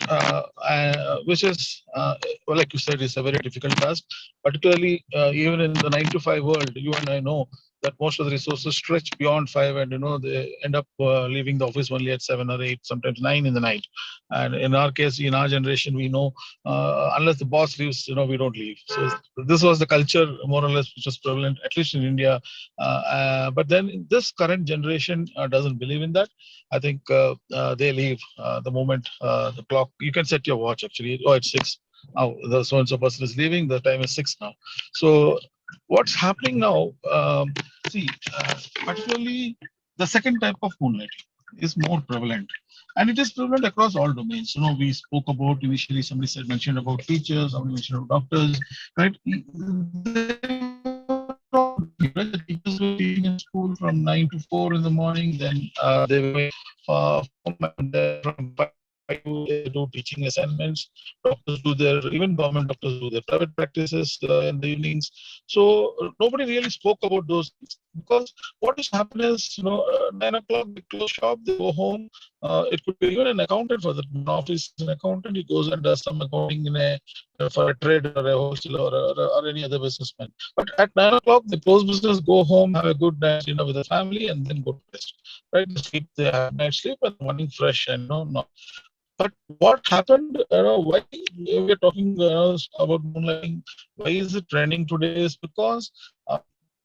Which is, well, like you said, is a very difficult task. Particularly, even in the 9 to 5 world, you and I know that most of the resources stretch beyond 5, and they end up leaving the office only at 7 or 8, sometimes 9 in the night. And in our case, in our generation, we know unless the boss leaves, we don't leave. So this was the culture, more or less, which was prevalent, at least in India. But then this current generation doesn't believe in that. I think they leave the moment the clock. You can set your watch actually. Oh, it's 6. Now the so and so person is leaving. The time is 6 now. So what's happening now? Particularly the second type of moonlighting is more prevalent, and it is prevalent across all domains. We spoke about initially. Somebody mentioned about teachers. Somebody mentioned about doctors. Right? The teachers were teaching in school from 9 to 4 in the morning. Then they were from 5 to do teaching assignments. Doctors do even government doctors do their private practices in the evenings. So nobody really spoke about those things, because what has happened is, 9 o'clock they close shop, they go home. It could be even an accountant for that office. An accountant, he goes and does some accounting for a trader or a wholesaler or any other businessman. But at 9 o'clock, they close business, go home, have a good night dinner with the family, and then go to rest. Right? They have night sleep and morning fresh and not. But what happened, why we are talking about moonlighting, why is it trending today, is because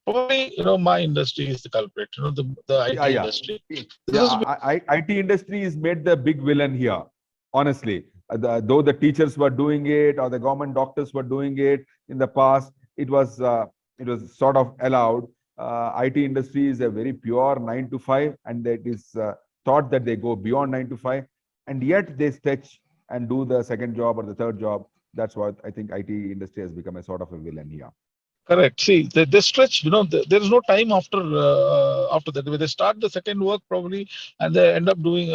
probably, my industry is the culprit, the IT industry. IT industry is made the big villain here, honestly. Though the teachers were doing it, or the government doctors were doing it in the past, it was sort of allowed. IT industry is a very pure 9 to 5, and it is thought that they go beyond 9 to 5. And yet they stretch and do the second job or the third job. That's what I think IT industry has become a sort of a villain here. Correct. See, they stretch. There is no time after that. They start the second work probably, and they end up doing,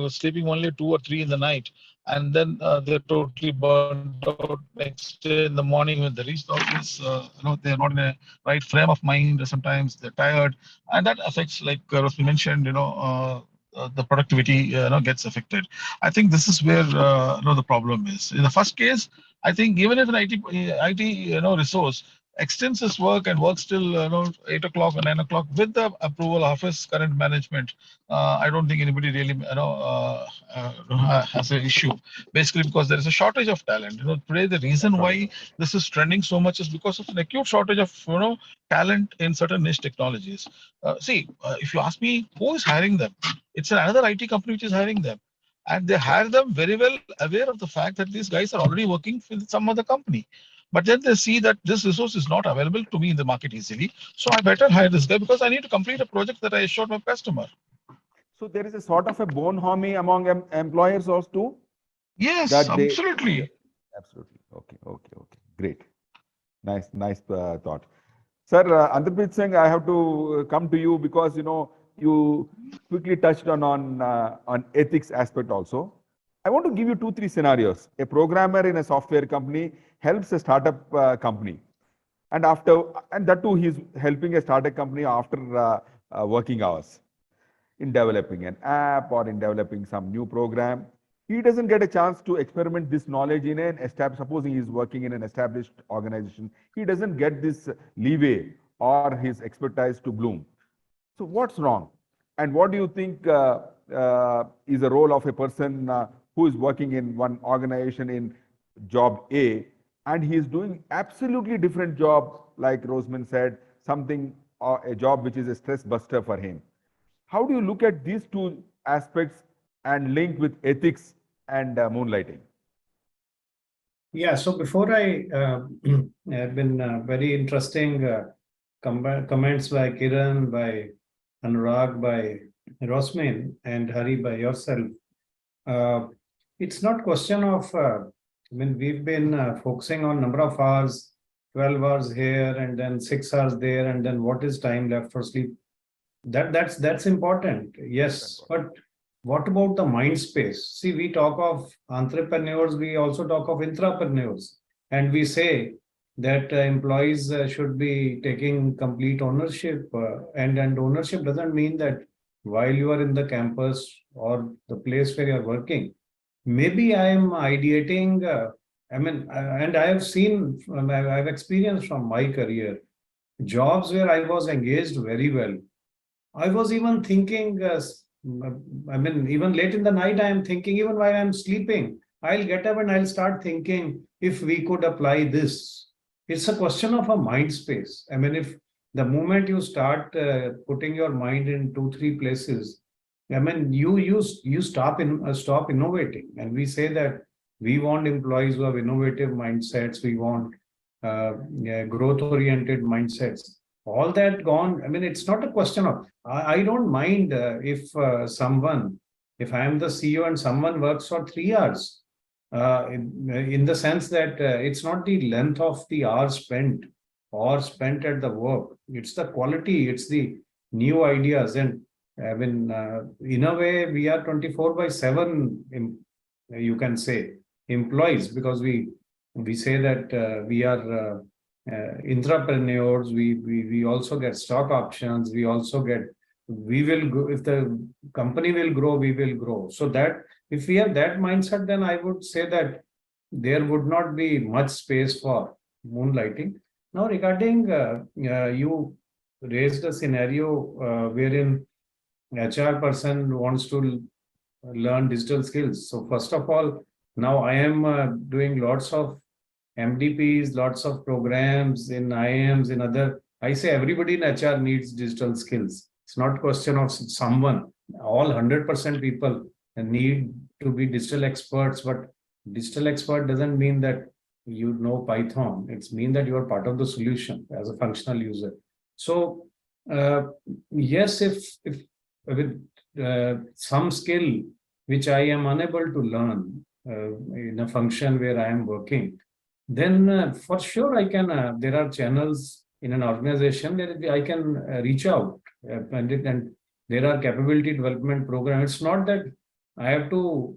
sleeping only 2 or 3 in the night, and then they're totally burned out next day in the morning when they reach the office. They're not in a right frame of mind. Sometimes they're tired, and that affects, like Rosmi mentioned, the productivity gets affected. I think this is where the problem is. In the first case, I think even if an IT resource, extends his work and works till 8 o'clock or 9 o'clock with the approval of his current management, I don't think anybody really has an issue. Basically, because there is a shortage of talent. Today the reason why this is trending so much is because of an acute shortage of talent in certain niche technologies. If you ask me, who is hiring them? It's another IT company which is hiring them, and they hire them very well aware of the fact that these guys are already working with some other company. But then they see that this resource is not available to me in the market easily. So I better hire this guy because I need to complete a project that I assured my customer. So there is a sort of a bonhomie among employers also too? Yes, That they, absolutely. absolutely. Okay. Great. Nice thought. Sir, Andarpreet Singh, I have to come to you because, you quickly touched on ethics aspect also. I want to give you 2-3 scenarios. A programmer in a software company helps a startup company. And that too, he's helping a startup company after working hours in developing an app or in developing some new program. He doesn't get a chance to experiment this knowledge in an established, supposing he's working in an established organization, he doesn't get this leeway or his expertise to bloom. So what's wrong? And what do you think is the role of a person who is working in one organization in job A, and he is doing absolutely different job, like Roseman said, something or a job which is a stress buster for him? How do you look at these two aspects and link with ethics and moonlighting? Yeah, so before I have been very interesting comments by Kiran, by Anurag, by Rosmin, and Hari, by yourself. It's not question of, we've been focusing on number of hours, 12 hours here, and then 6 hours there, and then what is time left for sleep. That's important, yes. But what about the mind space? See, we talk of entrepreneurs, we also talk of intrapreneurs, and we say that employees should be taking complete ownership, and ownership doesn't mean that while you are in the campus or the place where you're working, maybe I am ideating, and I have seen, I've experienced from my career, jobs where I was engaged very well. I was even thinking, even late in the night, I am thinking, even while I'm sleeping, I'll get up and I'll start thinking if we could apply this. It's a question of a mind space. If the moment you start putting your mind in 2-3 places, you stop innovating. And we say that we want employees who have innovative mindsets. We want growth-oriented mindsets. All that gone. It's not a question of, I don't mind if I am the CEO and someone works for 3 hours, in the sense that it's not the length of the hours spent or spent at the work. It's the quality, it's the new ideas. And in a way, we are 24/7, you can say, employees, because we say that we are intrapreneurs. We also get stock options. We also get, we will go, if the company will grow, we will grow. So that if we have that mindset, then I would say that there would not be much space for moonlighting. Now, regarding you raised a scenario wherein HR person wants to learn digital skills. So first of all, now I am doing lots of MDPs, lots of programs in IIMs, in other. I say everybody in HR needs digital skills. It's not a question of someone. All 100% people need to be digital experts, but digital expert doesn't mean that you know Python. It's mean that you are part of the solution as a functional user. So yes, if with some skill which I am unable to learn in a function where I am working, then for sure I can, there are channels in an organization that I can reach out, and there are capability development programs. It's not that I have to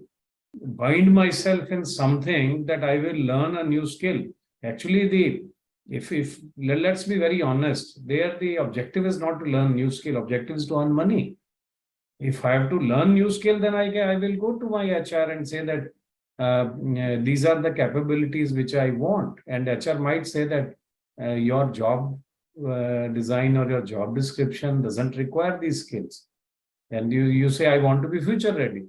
bind myself in something that I will learn a new skill. Actually, if let's be very honest, there the objective is not to learn new skill, objective is to earn money. If I have to learn new skill, then I will go to my HR and say that these are the capabilities which I want. And HR might say that your job design or your job description doesn't require these skills. And you say, I want to be future ready.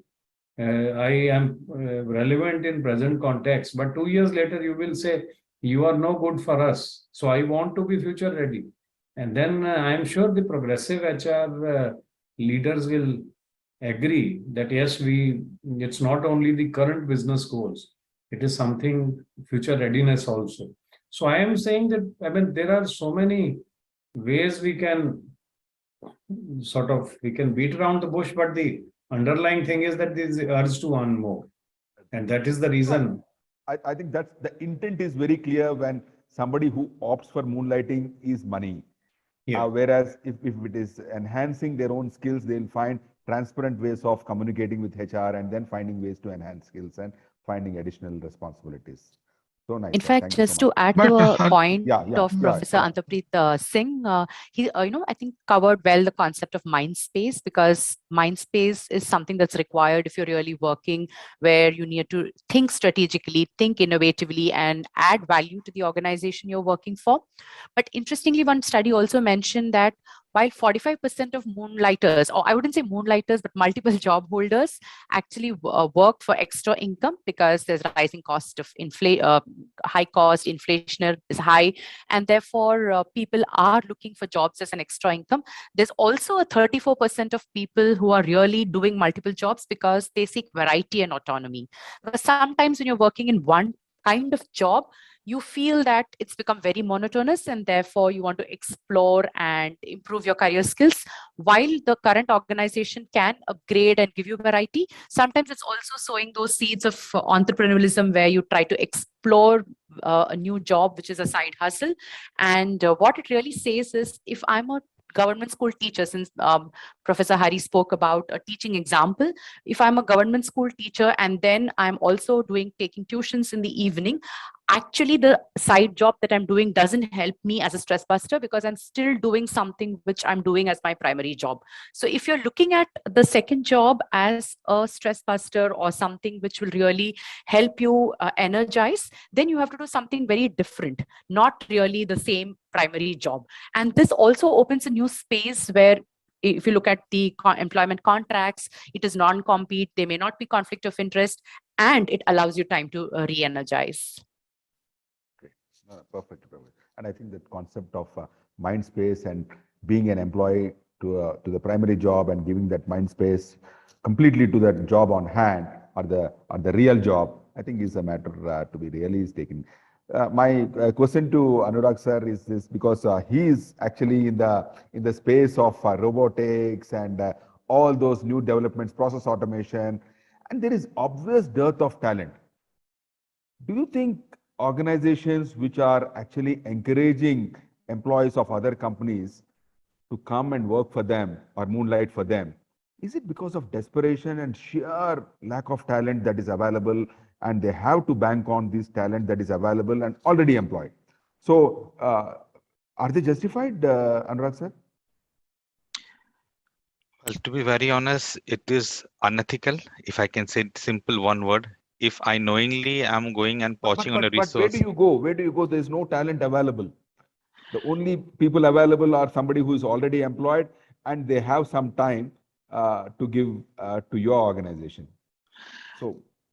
I am relevant in present context, but 2 years later, you will say, you are no good for us. So I want to be future ready. And then I'm sure the progressive HR leaders will agree that yes, it's not only the current business goals, it is something future readiness also. So I am saying that, I mean, there are so many ways we can beat around the bush, but the underlying thing is that there is the urge to earn more. And that is the reason. I think that's the intent is very clear when somebody who opts for moonlighting is money. Yeah. Whereas if it is enhancing their own skills, they'll find transparent ways of communicating with HR and then finding ways to enhance skills and finding additional responsibilities. So nice. In Sir. fact, Thank you so just to much. add But to a uh, point Yeah, of Professor Antapreet Singh, he, I think covered well the concept of mind space, because mind space is something that's required if you're really working where you need to think strategically, think innovatively, and add value to the organization you're working for. But interestingly, one study also mentioned that while 45% of moonlighters, or I wouldn't say moonlighters, but multiple job holders actually work for extra income because there's rising cost of high cost, inflation is high, and therefore people are looking for jobs as an extra income. There's also a 34% of people who are really doing multiple jobs because they seek variety and autonomy. Because sometimes when you're working in one kind of job, you feel that it's become very monotonous, and therefore you want to explore and improve your career skills. While the current organization can upgrade and give you variety, sometimes it's also sowing those seeds of entrepreneurialism where you try to explore a new job, which is a side hustle. And what it really says is, if I'm a government school teacher, since Professor Hari spoke about a teaching example, if I'm a government school teacher and then I'm also taking tuitions in the evening, actually the side job that I'm doing doesn't help me as a stress buster, because I'm still doing something which I'm doing as my primary job. So if you're looking at the second job as a stress buster or something which will really help you energize, then you have to do something very different, not really the same primary job. And this also opens a new space where, if you look at the employment contracts, it is non-compete, there may not be conflict of interest, and it allows you time to re-energize. Perfect. And I think that concept of mind space and being an employee to the primary job and giving that mind space completely to that job on hand or the real job, I think is a matter to be really taken. My question to Anurag sir is this, because he is actually in the space of robotics and all those new developments, process automation, and there is obvious dearth of talent. Do you think organizations which are actually encouraging employees of other companies to come and work for them or moonlight for them, is it because of desperation and sheer lack of talent that is available, and they have to bank on this talent that is available and already employed? So are they justified, Anurag sir? Well, to be very honest, it is unethical, if I can say it simple one word. If I knowingly am going and poaching on a But where do resource, you go? Where do you go? There's no talent available. The only people available are somebody who is already employed and they have some time to give to your organization.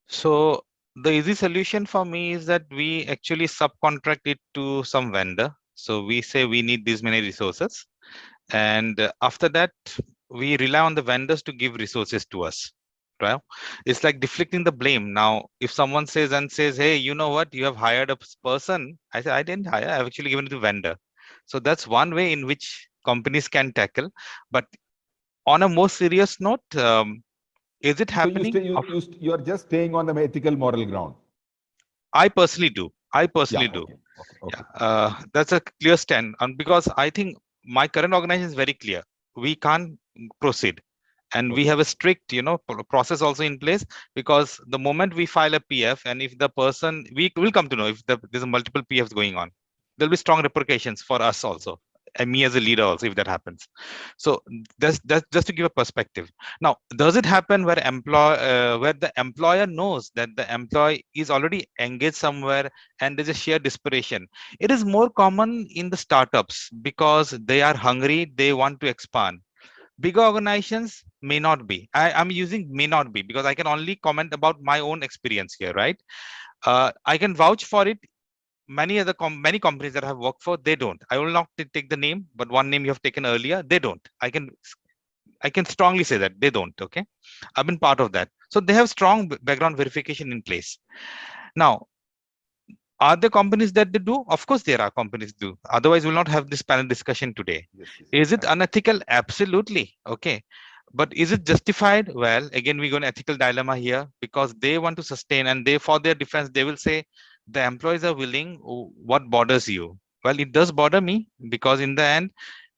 So the easy solution for me is that we actually subcontract it to some vendor. So we say we need these many resources, and after that we rely on the vendors to give resources to us. Right? It's like deflecting the blame. Now, if someone says, hey, you know what, you have hired a person, I say I didn't hire, I've actually given it to vendor. So that's one way in which companies can tackle. But on a more serious note, is it happening? So you are just staying on the ethical moral ground. I personally do. Okay. Yeah, that's a clear stand, and because I think my current organization is very clear. We can't proceed, and we have a strict, process also in place, because the moment we file a PF, and if the person, we will come to know if there's a multiple PFs going on, there'll be strong repercussions for us also me as a leader also if that happens. So that's just to give a perspective. Now, does it happen where where the employer knows that the employee is already engaged somewhere and there's a sheer desperation? It is more common in the startups because they are hungry, they want to expand. Bigger organizations may not be. I'm using may not be because I can only comment about my own experience here, right? I can vouch for it. Many companies that I have worked for, they don't. I will not take the name, but one name you have taken earlier, they don't. I can strongly say that they don't. Okay, I've been part of that. So they have strong background verification in place. Now, are there companies that they do? Of course, there are companies do. Otherwise, we'll not have this panel discussion today. Yes, yes, Is it absolutely. unethical? Absolutely. Okay. But is it justified? Well, again, we go an ethical dilemma here because they want to sustain and they, for their defense, they will say the employees are willing. What bothers you? Well, it does bother me because in the end,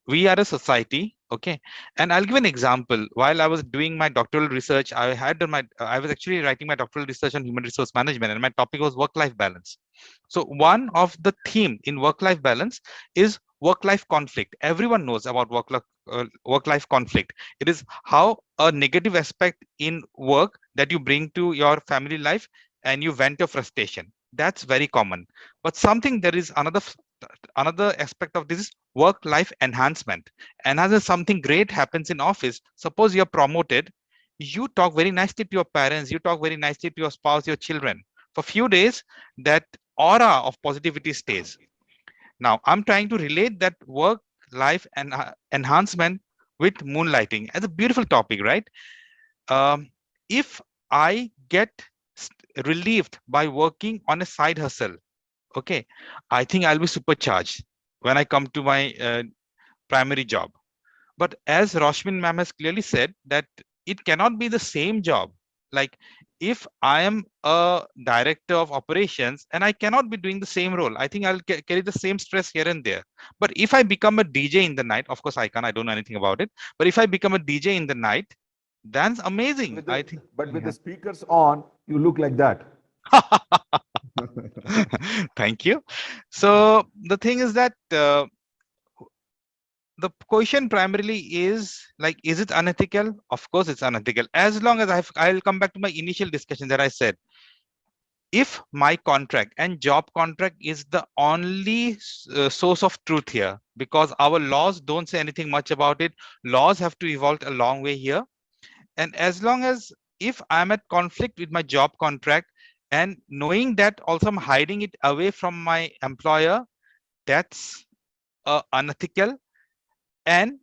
we are a society. Okay. And I'll give an example. While I was doing my doctoral research, I was actually writing my doctoral research on human resource management, and my topic was work-life balance. So one of the theme in work-life balance is work-life conflict. Everyone knows about work-life conflict. It is how a negative aspect in work that you bring to your family life and you vent your frustration. That's very common. But something there is another aspect of this is work-life enhancement. And as something great happens in office, suppose you're promoted, you talk very nicely to your parents, you talk very nicely to your spouse, your children. For few days, that aura of positivity stays. Now, I'm trying to relate that work-life and enhancement with moonlighting as a beautiful topic, right? If I get relieved by working on a side hustle, okay, I think I'll be supercharged when I come to my primary job. But as Roshmin ma'am has clearly said that it cannot be the same job. Like if I am a director of operations and I cannot be doing the same role, I think I'll carry the same stress here and there. But if I become a DJ in the night, of course I don't know anything about it. But if I become a DJ in the night, that's amazing. I think. But with the speakers on, you look like that. Thank you. So the thing is that the question primarily is like, is it unethical? Of course it's unethical. As long as I'll come back to my initial discussion that I said, if my contract and job contract is the only source of truth here, because our laws don't say anything much about it, laws have to evolve a long way here. And as long as if I'm at conflict with my job contract and knowing that also I'm hiding it away from my employer, that's unethical. And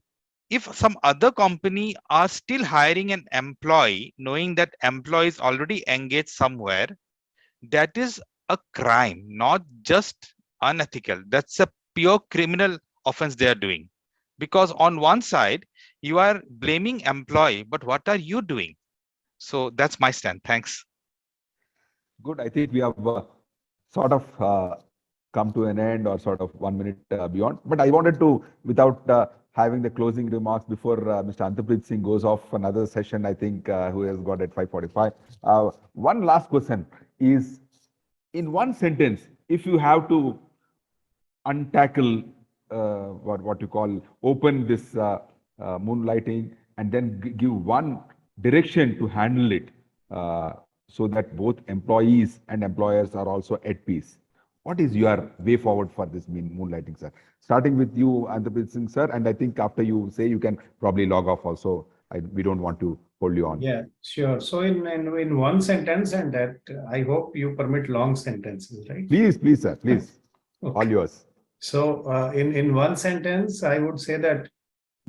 if some other company are still hiring an employee, knowing that employee is already engaged somewhere, that is a crime, not just unethical. That's a pure criminal offense they are doing. Because on one side, you are blaming employee, but what are you doing? So that's my stand. Thanks. Good. I think we have sort of come to an end or sort of 1 minute beyond. But I wanted to, without having the closing remarks before Mr. Antaprit Singh goes off another session, I think, who has got at 5:45. One last question is, in one sentence, if you have to untackle what you call, open this moonlighting and then give one direction to handle it so that both employees and employers are also at peace. What is your way forward for this moonlighting, sir? Starting with you, Antaprit Singh, sir, and I think after you say, you can probably log off also. We don't want to hold you on. Yeah, sure. So in one sentence, and that I hope you permit long sentences, right? Please, sir, please. Okay. All yours. So in one sentence, I would say that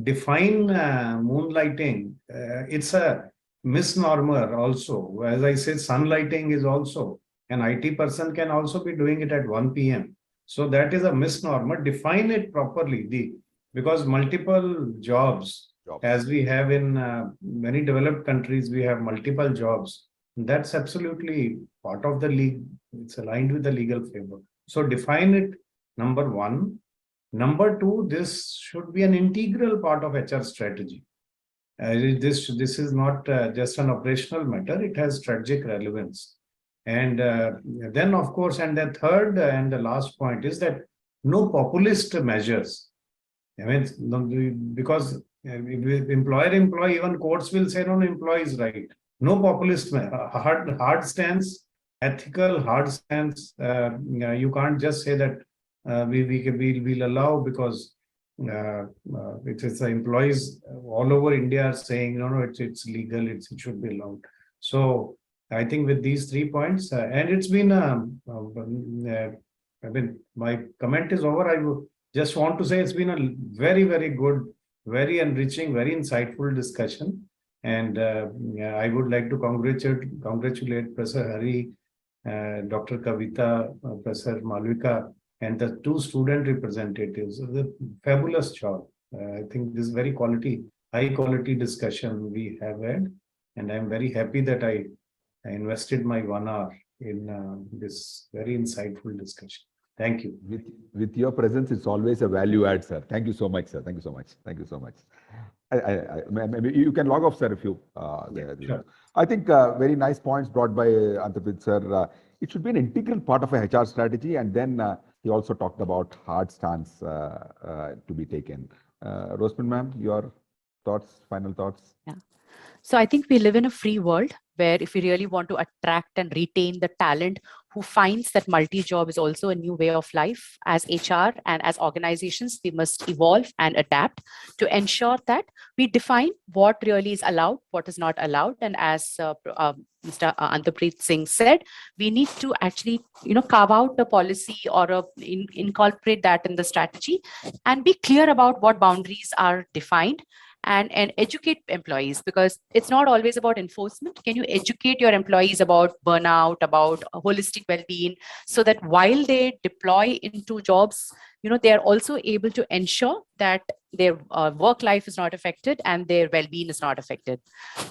define moonlighting. It's a misnomer also. As I said, sunlighting is also, an IT person can also be doing it at 1 p.m. So that is a misnomer. Define it properly. Because multiple jobs, as we have in many developed countries, we have multiple jobs. That's absolutely part of the league. It's aligned with the legal framework. So define it, number one. Number two, this should be an integral part of HR strategy. This is not just an operational matter, it has strategic relevance. And then, of course, and the third and the last point is that no populist measures. I mean, because employer-employee, even courts will say, no, employee is right. No populist, hard stance, ethical, hard stance. You can't just say that we'll allow because it is the employees all over India are saying, no, it's legal, it should be allowed. So I think with these 3 points, and it's been, I mean, my comment is over. I would just want to say it's been a very, very good, very enriching, very insightful discussion. And I would like to congratulate Professor Hari, Dr. Kavita, Professor Malvika, and the 2 student representatives. The fabulous job. I think this is very high quality discussion we have had. And I'm very happy that I invested my 1 hour in this very insightful discussion. Thank you. With your presence, it's always a value add, sir. Thank you so much, sir. Thank you so much. Thank you so much. Maybe you can log off, sir, if you. Sure. I think very nice points brought by Antaprit, sir. It should be an integral part of a HR strategy, and then he also talked about hard stance to be taken. Rosman, ma'am, your thoughts, final thoughts? Yeah. So I think we live in a free world where if we really want to attract and retain the talent who finds that multi-job is also a new way of life, as HR and as organizations, we must evolve and adapt to ensure that we define what really is allowed, what is not allowed. And as Mr. Antaprit Singh said, we need to actually, carve out a policy or incorporate that in the strategy and be clear about what boundaries are defined. And educate employees, because it's not always about enforcement. Can you educate your employees about burnout, about holistic well-being, so that while they deploy into jobs, they are also able to ensure that their work life is not affected and their well-being is not affected.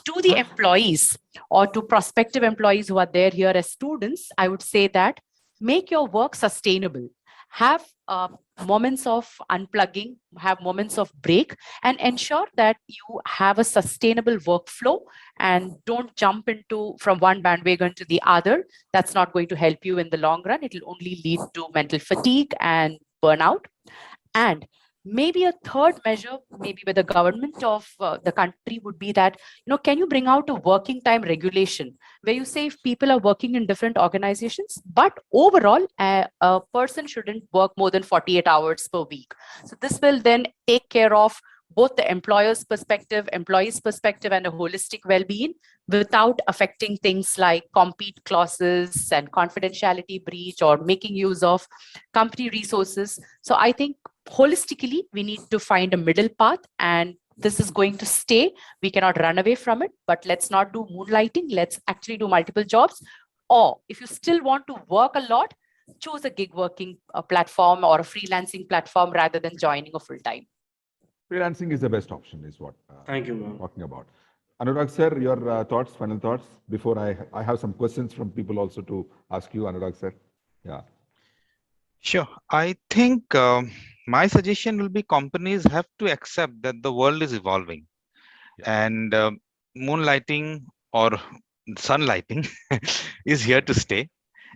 To the employees or to prospective employees who are there here as students, I would say that make your work sustainable. Have moments of unplugging, have moments of break, and ensure that you have a sustainable workflow and don't jump from one bandwagon to the other. That's not going to help you in the long run. It will only lead to mental fatigue and burnout. And maybe a third measure, maybe with the government of the country, would be that, can you bring out a working time regulation where you say if people are working in different organizations, but overall a person shouldn't work more than 48 hours per week. So this will then take care of both the employer's perspective, employee's perspective, and a holistic well-being without affecting things like compete clauses and confidentiality breach or making use of company resources. So I think holistically, we need to find a middle path, and this is going to stay. We cannot run away from it, but let's not do moonlighting. Let's actually do multiple jobs. Or if you still want to work a lot, choose a gig working platform or a freelancing platform rather than joining a full-time. Freelancing is the best option, is what Thank you, ma'am. talking about. Anurag, sir, your thoughts, final thoughts, before I have some questions from people also to ask you, Anurag, sir. Yeah. Sure. I think my suggestion will be companies have to accept that the world is evolving, and moonlighting or sunlighting is here to stay,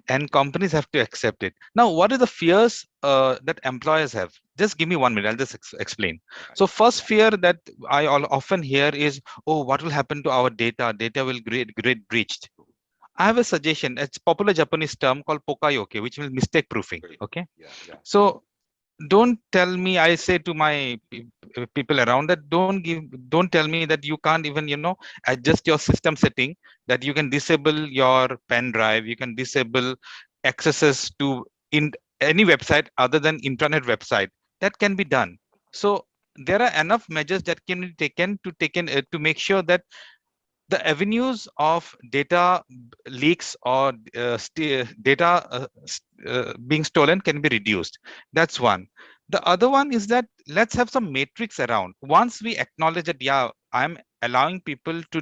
and companies have to accept it. Now, what are the fears that employers have? Just give me 1 minute. I'll just explain. So first fear that I often hear is, oh, what will happen to our data? Data will get breached. I have a suggestion. It's a popular Japanese term called pokayoke, which means mistake proofing. Okay. So don't tell me, I say to my people around, that don't tell me that you can't even, adjust your system setting, that you can disable your pen drive, you can disable accesses to any website other than intranet website. That can be done. So there are enough measures that can be taken to make sure that the avenues of data leaks or data being stolen can be reduced. That's one. The other one is that let's have some matrix around. Once we acknowledge that, yeah, I'm allowing people to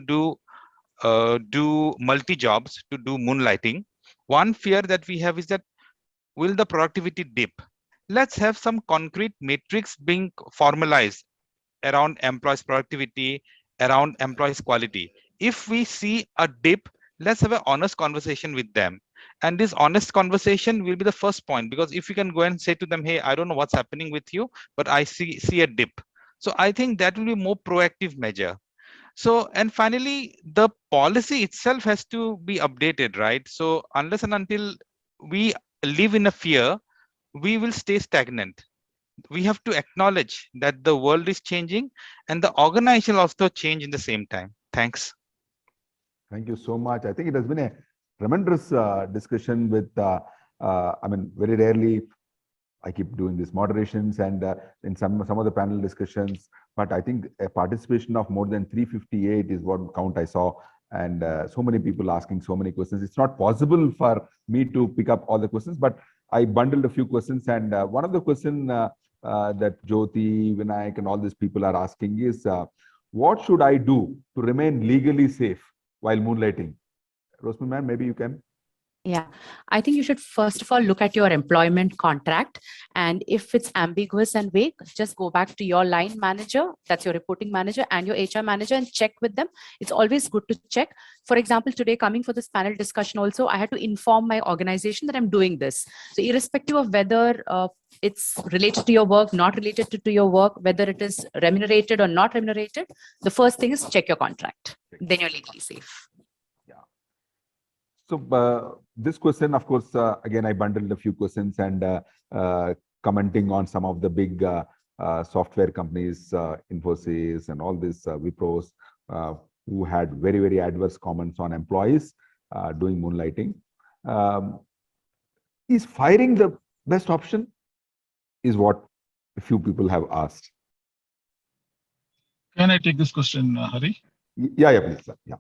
do multi jobs, to do moonlighting. One fear that we have is that, will the productivity dip? Let's have some concrete matrix being formalized around employees' productivity, around employees' quality. If we see a dip, let's have an honest conversation with them. And this honest conversation will be the first point, because if you can go and say to them, hey, I don't know what's happening with you, but I see a dip. So I think that will be more proactive measure. So, and finally, the policy itself has to be updated, right? So unless and until we live in a fear, we will stay stagnant. We have to acknowledge that the world is changing and the organization also change in the same time. Thanks. Thank you so much. I think it has been a tremendous discussion with, I mean, very rarely I keep doing these moderations and in some of the panel discussions, but I think a participation of more than 358 is what count I saw, and so many people asking so many questions. It's not possible for me to pick up all the questions, but I bundled a few questions, and one of the questions that Jyoti, Vinayak, and all these people are asking is, what should I do to remain legally safe while moonlighting? Rosmi ma'am, maybe you can. Yeah, I think you should first of all look at your employment contract. And if it's ambiguous and vague, just go back to your line manager, that's your reporting manager, and your HR manager, and check with them. It's always good to check. For example, today coming for this panel discussion also, I had to inform my organization that I'm doing this. So irrespective of whether it's related to your work, not related to your work, whether it is remunerated or not remunerated, the first thing is check your contract. Then you're legally safe. So this question, of course, again, I bundled a few questions and commenting on some of the big software companies, Infosys and all these Wipros, who had very, very adverse comments on employees doing moonlighting. Is firing the best option? Is what a few people have asked. Can I take this question, Hari? Yeah, please. Sir. Yeah.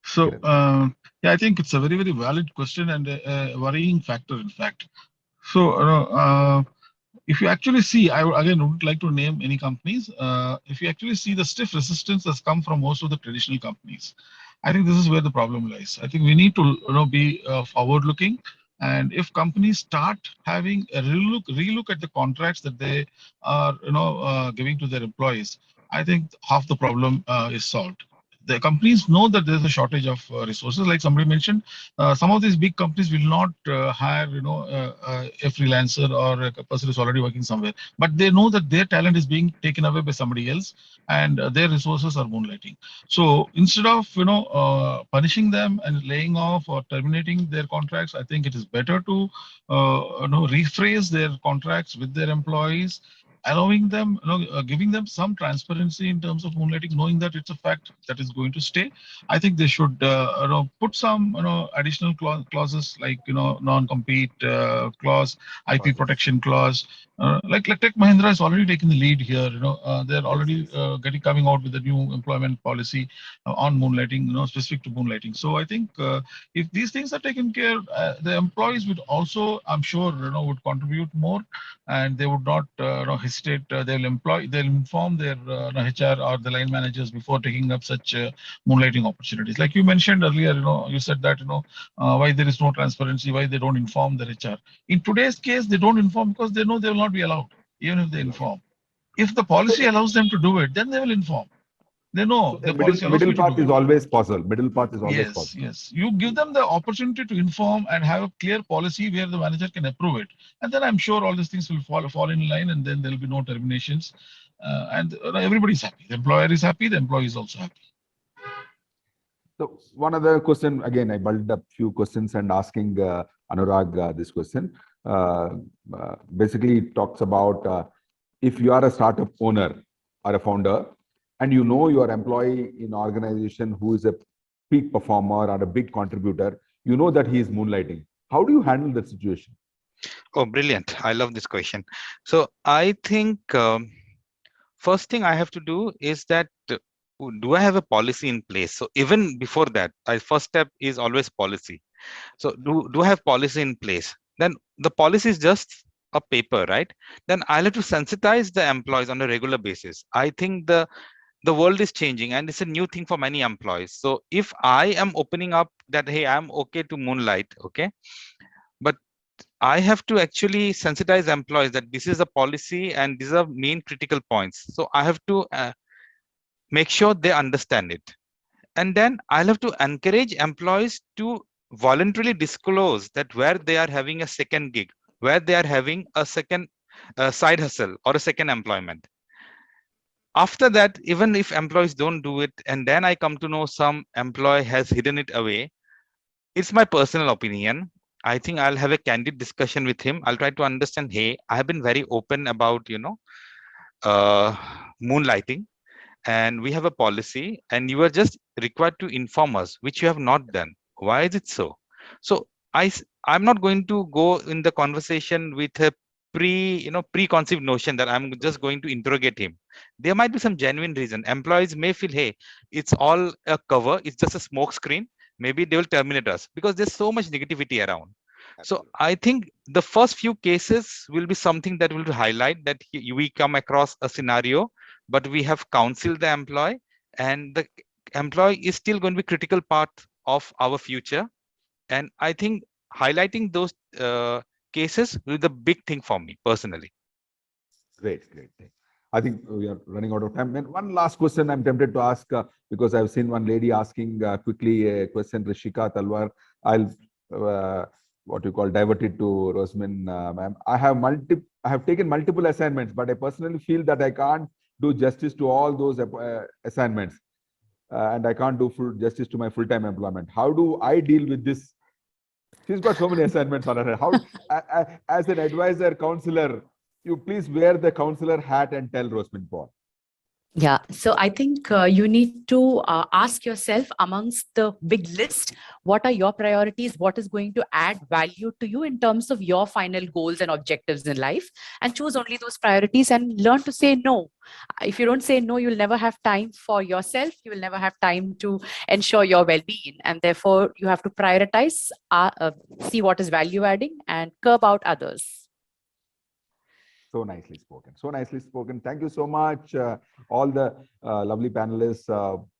So, yeah, I think it's a very, very valid question and a worrying factor, in fact. So, if you actually see, I again would like to name any companies. If you actually see, the stiff resistance has come from most of the traditional companies. I think this is where the problem lies. I think we need to be forward-looking, and if companies start having a relook at the contracts that they are giving to their employees, I think half the problem is solved. The companies know that there's a shortage of resources. Like somebody mentioned, some of these big companies will not hire, a freelancer or a person who's already working somewhere, but they know that their talent is being taken away by somebody else, and their resources are moonlighting. So instead of punishing them and laying off or terminating their contracts, I think it is better to rephrase their contracts with their employees, allowing them, giving them some transparency in terms of moonlighting, knowing that it's a fact that is going to stay. I think they should, put some, additional clauses like, non-compete clause, IP protection clause. Like Tech Mahindra has already taken the lead here. They're already coming out with a new employment policy on moonlighting, specific to moonlighting. So I think if these things are taken care, the employees would also, I'm sure, would contribute more, and they would not hesitate. They'll inform their HR or the line managers before taking up such moonlighting opportunities. Like you mentioned earlier, you said that why there is no transparency, why they don't inform their HR. In today's case, they don't inform because they know they will not be allowed, even if they inform. If the policy allows them to do it, then they will inform. They know the policy allows middle me to path do is it. always possible. Middle path is always Yes, possible. yes. You give them the opportunity to inform and have a clear policy where the manager can approve it, and then I'm sure all these things will fall in line, and then there will be no terminations, and everybody's happy. The employer is happy. The employee is also happy. So one other question, again, I built up few questions and asking Anurag this question. Basically, it talks about if you are a startup owner or a founder, and you know your employee in organization who is a peak performer or a big contributor, you know that he is moonlighting. How do you handle that situation? Oh, brilliant. I love this question. So I think first thing I have to do is that do I have a policy in place? So even before that, first step is always policy. So do I have policy in place? Then the policy is just a paper, right? Then I'll have to sensitize the employees on a regular basis. I think the world is changing and it's a new thing for many employees. So if I am opening up that, hey, I'm okay to moonlight, okay, but I have to actually sensitize employees that this is a policy and these are main critical points. So I have to make sure they understand it. And then I'll have to encourage employees to voluntarily disclose that where they are having a second gig, where they are having a second side hustle or a second employment. After that, even if employees don't do it, and then I come to know some employee has hidden it away, it's my personal opinion. I think I'll have a candid discussion with him. I'll try to understand, hey, I have been very open about, uh, moonlighting, and we have a policy, and you are just required to inform us, which you have not done. Why is it so? So I'm not going to go in the conversation with a preconceived notion that I'm just going to interrogate him. There might be some genuine reason. Employees may feel, hey, it's all a cover, it's just a smoke screen. Maybe they will terminate us because there's so much negativity around. So I think the first few cases will be something that will highlight that we come across a scenario, but we have counseled the employee, and the employee is still going to be critical part of our future. And I think highlighting those cases will be the big thing for me personally. Great, great. I think we are running out of time. And one last question I'm tempted to ask, because I've seen one lady asking quickly a question, Rishika Talwar. I'll divert it to Rosmin, ma'am. I have taken multiple assignments, but I personally feel that I can't do justice to all those assignments, and I can't do full justice to my full-time employment. How do I deal with this? She's got so many assignments on her head. How, as an advisor, counselor, you please wear the counselor hat and tell Rosmin Paul. Yeah, so I think you need to ask yourself amongst the big list, what are your priorities? What is going to add value to you in terms of your final goals and objectives in life? And choose only those priorities and learn to say no. If you don't say no, you'll never have time for yourself. You will never have time to ensure your well-being. And therefore, you have to prioritize, see what is value adding, and curb out others. So nicely spoken. So nicely spoken. Thank you so much, all the lovely panelists,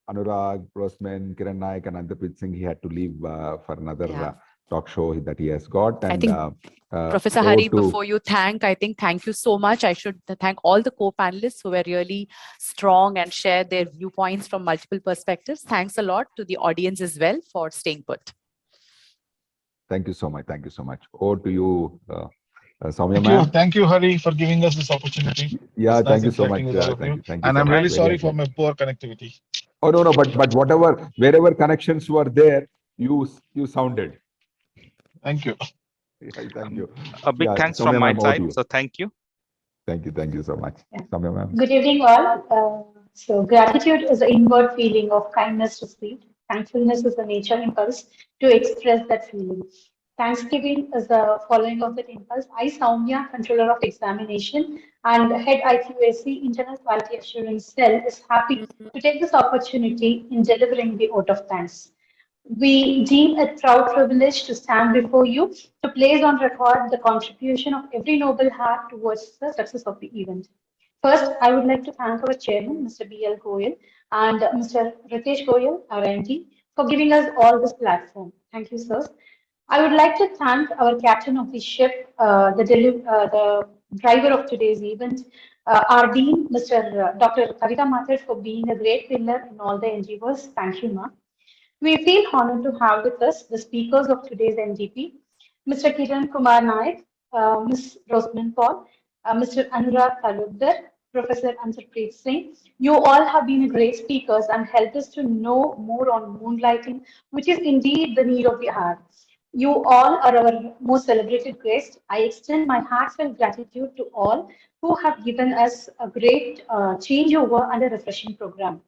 Anurag, Rosmin, Kiran Naik, and Andarpreet Singh. He had to leave for another talk show that he has got. And I think, Professor Hari, before you thank you so much. I should thank all the co-panelists who were really strong and shared their viewpoints from multiple perspectives. Thanks a lot to the audience as well for staying put. Thank you so much. Thank you so much. Over to you, Soumya. Thank you, Hari, for giving us this opportunity. Yeah, thank you so much. Thank you. And I'm really sorry for my poor connectivity. Oh no, but wherever connections were there, you sounded. Thank you. Thank you. A big thanks from my side. So thank you. Thank you so much. Yeah. Good evening, all. So gratitude is an inward feeling of kindness received. Thankfulness is a nature impulse to express that feeling. Thanksgiving is the following of that impulse. I, Soumya, Controller of Examination and Head IQAC Internal Quality Assurance Cell, is happy to take this opportunity in delivering the vote of thanks. We deem it proud privilege to stand before you to place on record the contribution of every noble heart towards the success of the event. First, I would like to thank our chairman, Mr. B.L. Goyal, and Mr. Ritesh Goyal, our MD, for giving us all this platform. Thank you, sirs. I would like to thank our captain of the ship, the driver of today's event, our dean, Dr. Kavita Mathur, for being a great pillar in all the endeavors. Thank you, ma'am. We feel honored to have with us the speakers of today's MDP, Mr. Kiran Kumar Naik, Ms. Rosmin Paul, Mr. Anurag Talukdar, Professor Andarpreet Singh. You all have been great speakers and helped us to know more on moonlighting, which is indeed the need of the hour. You all are our most celebrated guests. I extend my heartfelt gratitude to all who have given us a great changeover and a refreshing program.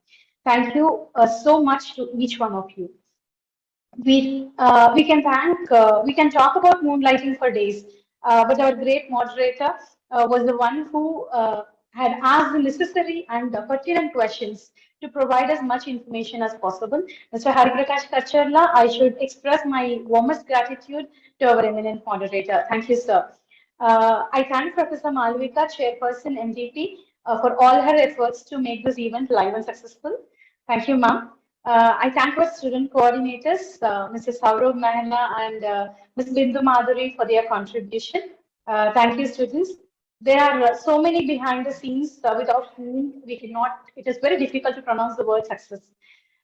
Thank you so much to each one of you. We can talk about moonlighting for days, but our great moderator was the one who had asked the necessary and pertinent questions to provide as much information as possible. Mr. Hariprakash Kacharla, I should express my warmest gratitude to our eminent moderator. Thank you, sir. I thank Professor Malvika, Chairperson MDP, for all her efforts to make this event live and successful. Thank you, ma'am. I thank our student coordinators, Mrs. Saurav Mahela and Ms. Bindu Madhuri, for their contribution. Thank you, students. There are so many behind the scenes without whom we cannot, it is very difficult to pronounce the word success.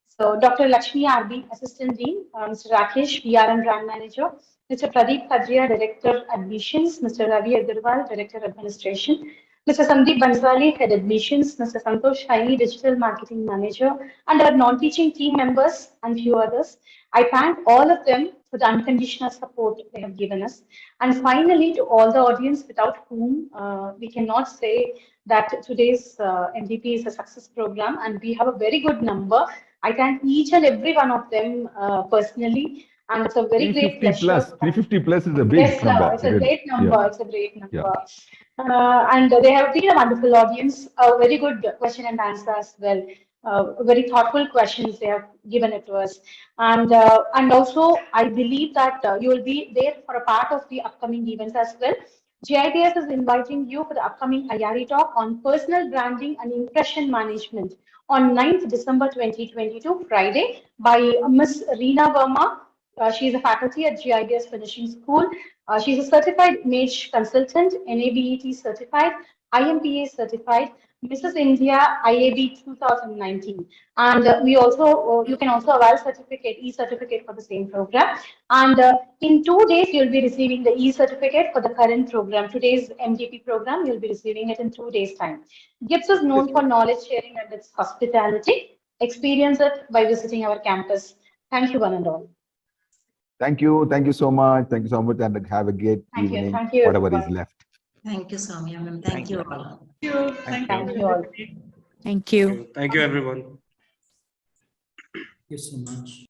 So Dr. Lakshmi RB, Assistant Dean, Mr. Rakesh, PR and Brand Manager, Mr. Pradeep Kadria, Director Admissions, Mr. Ravi Agarwal, Director Administration, Mr. Sandeep Bansali, Head Admissions, Mr. Santosh Shaini, Digital Marketing Manager, and our non-teaching team members and few others. I thank all of them for the unconditional support they have given us. And finally, to all the audience without whom we cannot say that today's MDP is a success program, and we have a very good number. I thank each and every one of them personally, and it's a very great 350 pleasure. plus, 350 plus is a big Yes, number. it's a great number. Yeah. It's a great number. Yeah. And they have been a wonderful audience, a very good question and answer as well. Very thoughtful questions they have given it to us. And also, I believe that you will be there for a part of the upcoming events as well. GIBS is inviting you for the upcoming IRE talk on personal branding and impression management on 9th December 2022, Friday, by Ms. Reena Verma. She is a faculty at GIBS Finishing School. She's a certified image consultant, NABET certified, IMPA certified, Mrs. India IAB 2019. And we also, you can also avail certificate, e-certificate for the same program. And in 2 days, you'll be receiving the e-certificate for the current program. Today's MDP program, you'll be receiving it in 2 days' time. GIBS is known for knowledge sharing and its hospitality. Experience it by visiting our campus. Thank you, one and all. Thank you. Thank you so much. Thank you so much. And have a great evening, Thank you, whatever is everyone. left. Thank you, Soumya ma'am. Thank you all. Thank you all. Thank you. Thank you, everyone. Thank you so much.